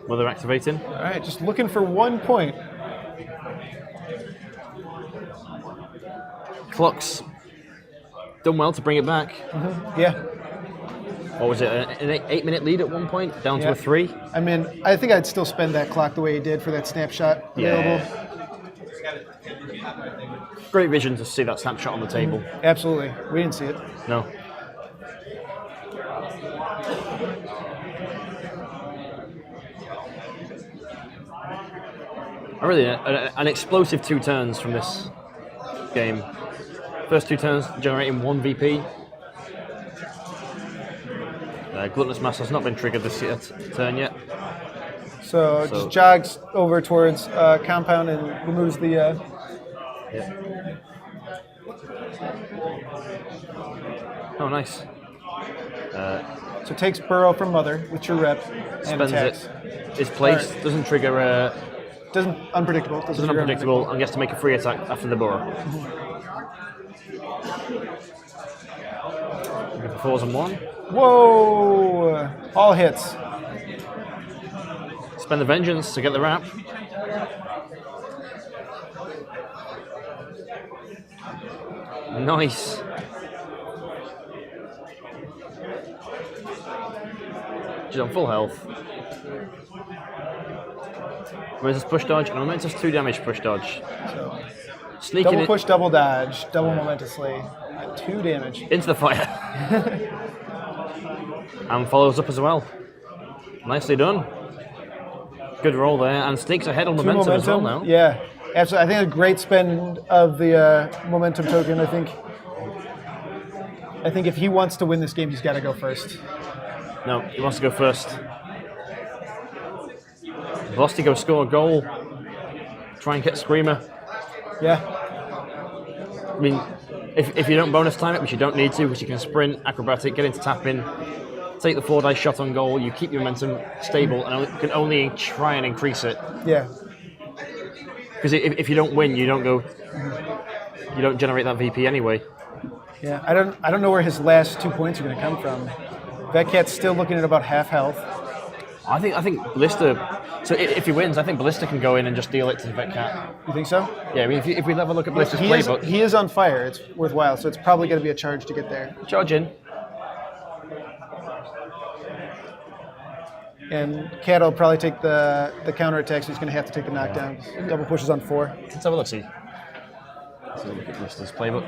Mother activating. All right, just looking for 1 point. Clock's done well to bring it back. Yeah. What was it? An 8-minute lead at one point, down to Yeah. a 3. I mean, I think I'd still spend that clock the way he did for that snapshot available. Great vision to see that snapshot on the table. Absolutely. We didn't see it. No. Really, an explosive 2 turns from this game. First 2 turns generating 1 VP. Gluttonous Mass has not been triggered this turn yet. So just jogs over towards compound and removes the. Oh, nice. So takes Burrow from Mother with your rep and Spends attacks. it. Is placed, Alright. doesn't trigger. Doesn't unpredictable. Doesn't unpredictable, and gets to make a free attack after the burrow. Looking for 4s and 1. Whoa! All hits. Spend the vengeance to get the wrap. Nice. She's on full health. Momentous push dodge and a momentous 2 damage push dodge. Sneaking Double it push, double dodge, double momentously. 2 damage. into the fire. And follows up as well. Nicely done. Good roll there, and sneaks ahead on 2 momentum as well now. Yeah, absolutely. I think a great spend of the momentum token. I think if he wants to win this game, he's got to go first. No, he wants to go first. Velocity go score a goal. Try and get Screamer. Yeah. I mean, if you don't bonus time it, which you don't need to, because you can sprint, acrobatic, get into tapping, take the 4 dice shot on goal, you keep your momentum stable, and you can only try and increase it. Yeah. Because if you don't win, you don't generate that VP anyway. Yeah. I don't know where his last 2 points are going to come from. That cat's still looking at about half health. I think Ballista. So if he wins, I think Ballista can go in and just deal it to the Vet Cat. You think so? Yeah, I mean, if we have a look at Ballista's He is, playbook, he is on fire. It's worthwhile. So it's probably going to be a charge to get there. charge in. And Cat will probably take the counter attack, so he's going to have to take the knockdown. Double pushes on 4. Let's have a look. See. So look at Lister's playbook.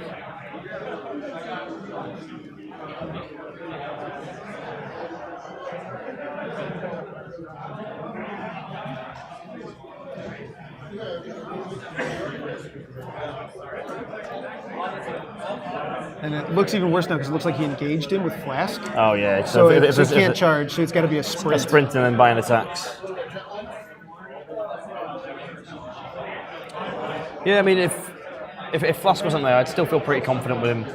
And it looks even worse now because it looks like he engaged him with Flask. Oh yeah. So if he can't charge, so it's got to be a sprint. A sprint and then buying attacks. Yeah, I mean, if Flask wasn't there, I'd still feel pretty confident with him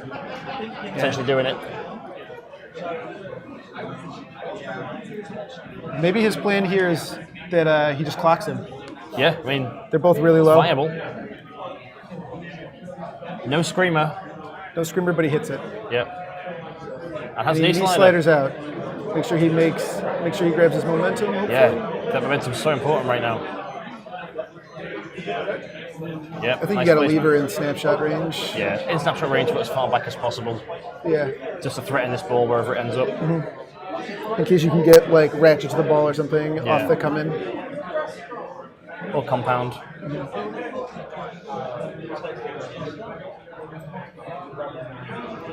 potentially doing it. Maybe his plan here is that he just clocks him. Yeah, I mean, they're both really low. Viable. No screamer. No screamer, but he hits it. Yep. And has And knee he slider. sliders out. Make sure he grabs his momentum. Hopefully. Yeah, that momentum's so important right now. Yep. I think nice you got to placement. leave her in snapshot range. Yeah, in snapshot range, but as far back as possible. Yeah. Just to threaten this ball wherever it ends up. In case you can get like ratchet to the ball or something Yeah. off the come in. Or compound.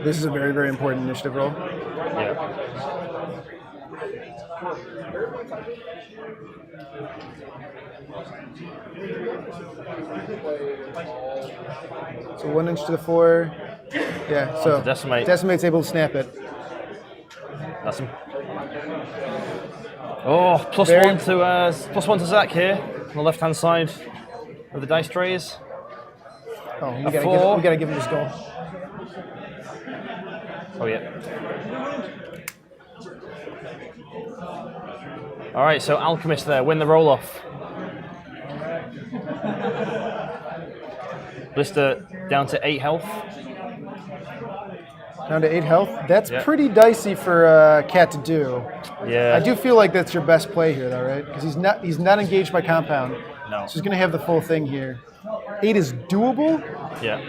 This is a very, very important initiative roll. Yeah. So 1 inch to the 4. Yeah, so Decimate. Decimate's able to snap it. That's him. Oh, plus one to Zach here on the left hand side of the dice trays. Oh, we A gotta, 4. we gotta give him his goal. Oh yeah. All right, so Alchemist there, win the roll off. Lister down to 8 health. Down to 8 health. That's Yeah. pretty dicey for Cat to do. Yeah. I do feel like that's your best play here, though, right? Because he's not engaged by compound. No. So he's gonna have the full thing here. 8 is doable. Yeah.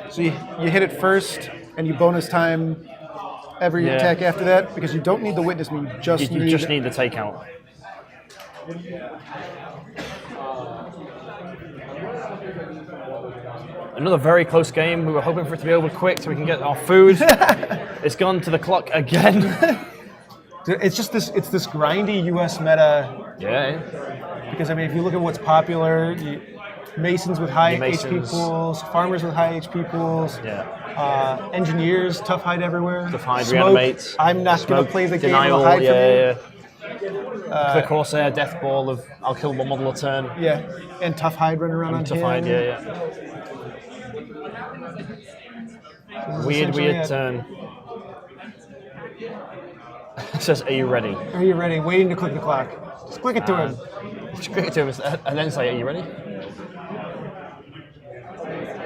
So you hit it first, and you bonus time every Yeah. attack after that because you don't need the witness me. You just You just need the takeout. Another very close game. We were hoping for it to be over quick so we can get our food. It's gone to the clock again. It's just this. It's this grindy U.S. meta. Yeah. Because I mean, if you look at what's popular, Masons with high The Masons. HP pools, farmers with high HP pools, Yeah. engineers, tough hide everywhere. Tough hide, Smoke, reanimate. I'm not going Smoke, to play the denial, game. Hide yeah, for me. the Corsair death ball of I'll kill one model a turn. Yeah, and tough hide running around on Tough him. hide, yeah. Weird essentially it. turn. It says, are you ready? Are you ready? Waiting to click the clock. Just click it to him. Just click it to him and then say, are you ready?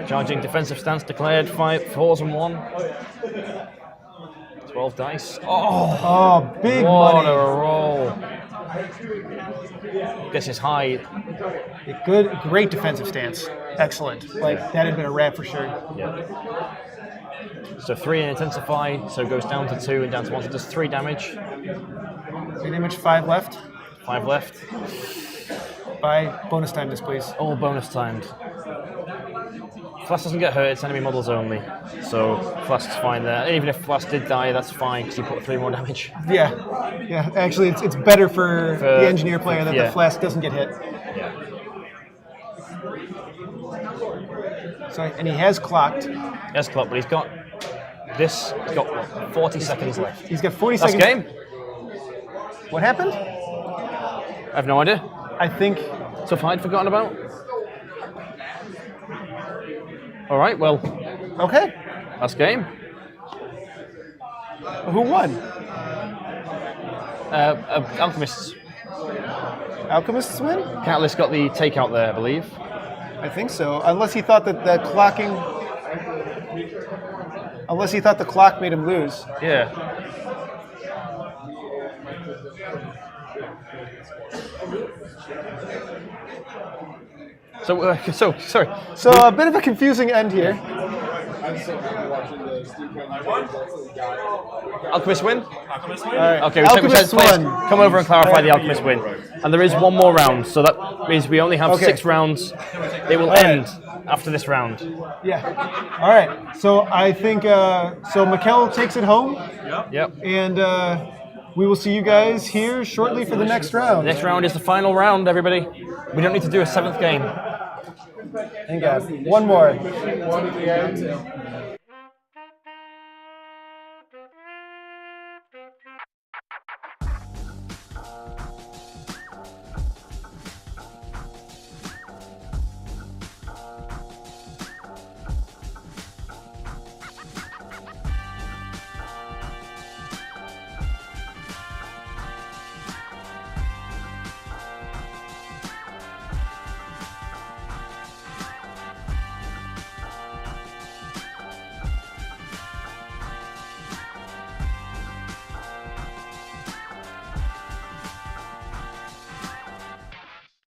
Charging defensive stance declared, 5 4s and 1. 12 dice. Oh, big What money. a roll. Guess it's high. Good, great defensive stance. Excellent. Like, that had been a wrap for sure. Yeah. So 3 in intensify, so it goes down to 2 and down to 1, so it does 3 damage. 3 damage, 5 left. 5 left. By bonus time this, please. All bonus timed. Flask doesn't get hurt, it's enemy models only. So Flask's fine there. Even if Flask did die, that's fine because he put 3 more damage. Yeah. Actually, it's better for the engineer player that yeah. the flask doesn't get hit. Yeah. So, and he has clocked. Yes, clock, but he's got this. He's got what, 40 seconds left. He's got 40 Last seconds. game? What happened? I have no idea. I think. Tough hide forgotten about. All right, well, Okay. last game. Who won? Alchemists. Alchemists win? Catalyst got the takeout there, I believe. I think so. Unless he thought that the clocking. Unless he thought the clock made him lose. Yeah. So, sorry. So a bit of a confusing end here. I'm sitting here watching the Steve Cohen. Alchemist win? Alchemist All right. Okay, we Alchemists players won. come over and clarify the Alchemist win. And there is one more round, so that means we only have Okay. 6 rounds. It will All right. end after this round. Yeah. All right. So I think so. Mikkel takes it home, Yep. and we will see you guys here shortly for the next round. Next round is the final round, everybody. We don't need to do a 7th game. Thank God. One more. One at the end.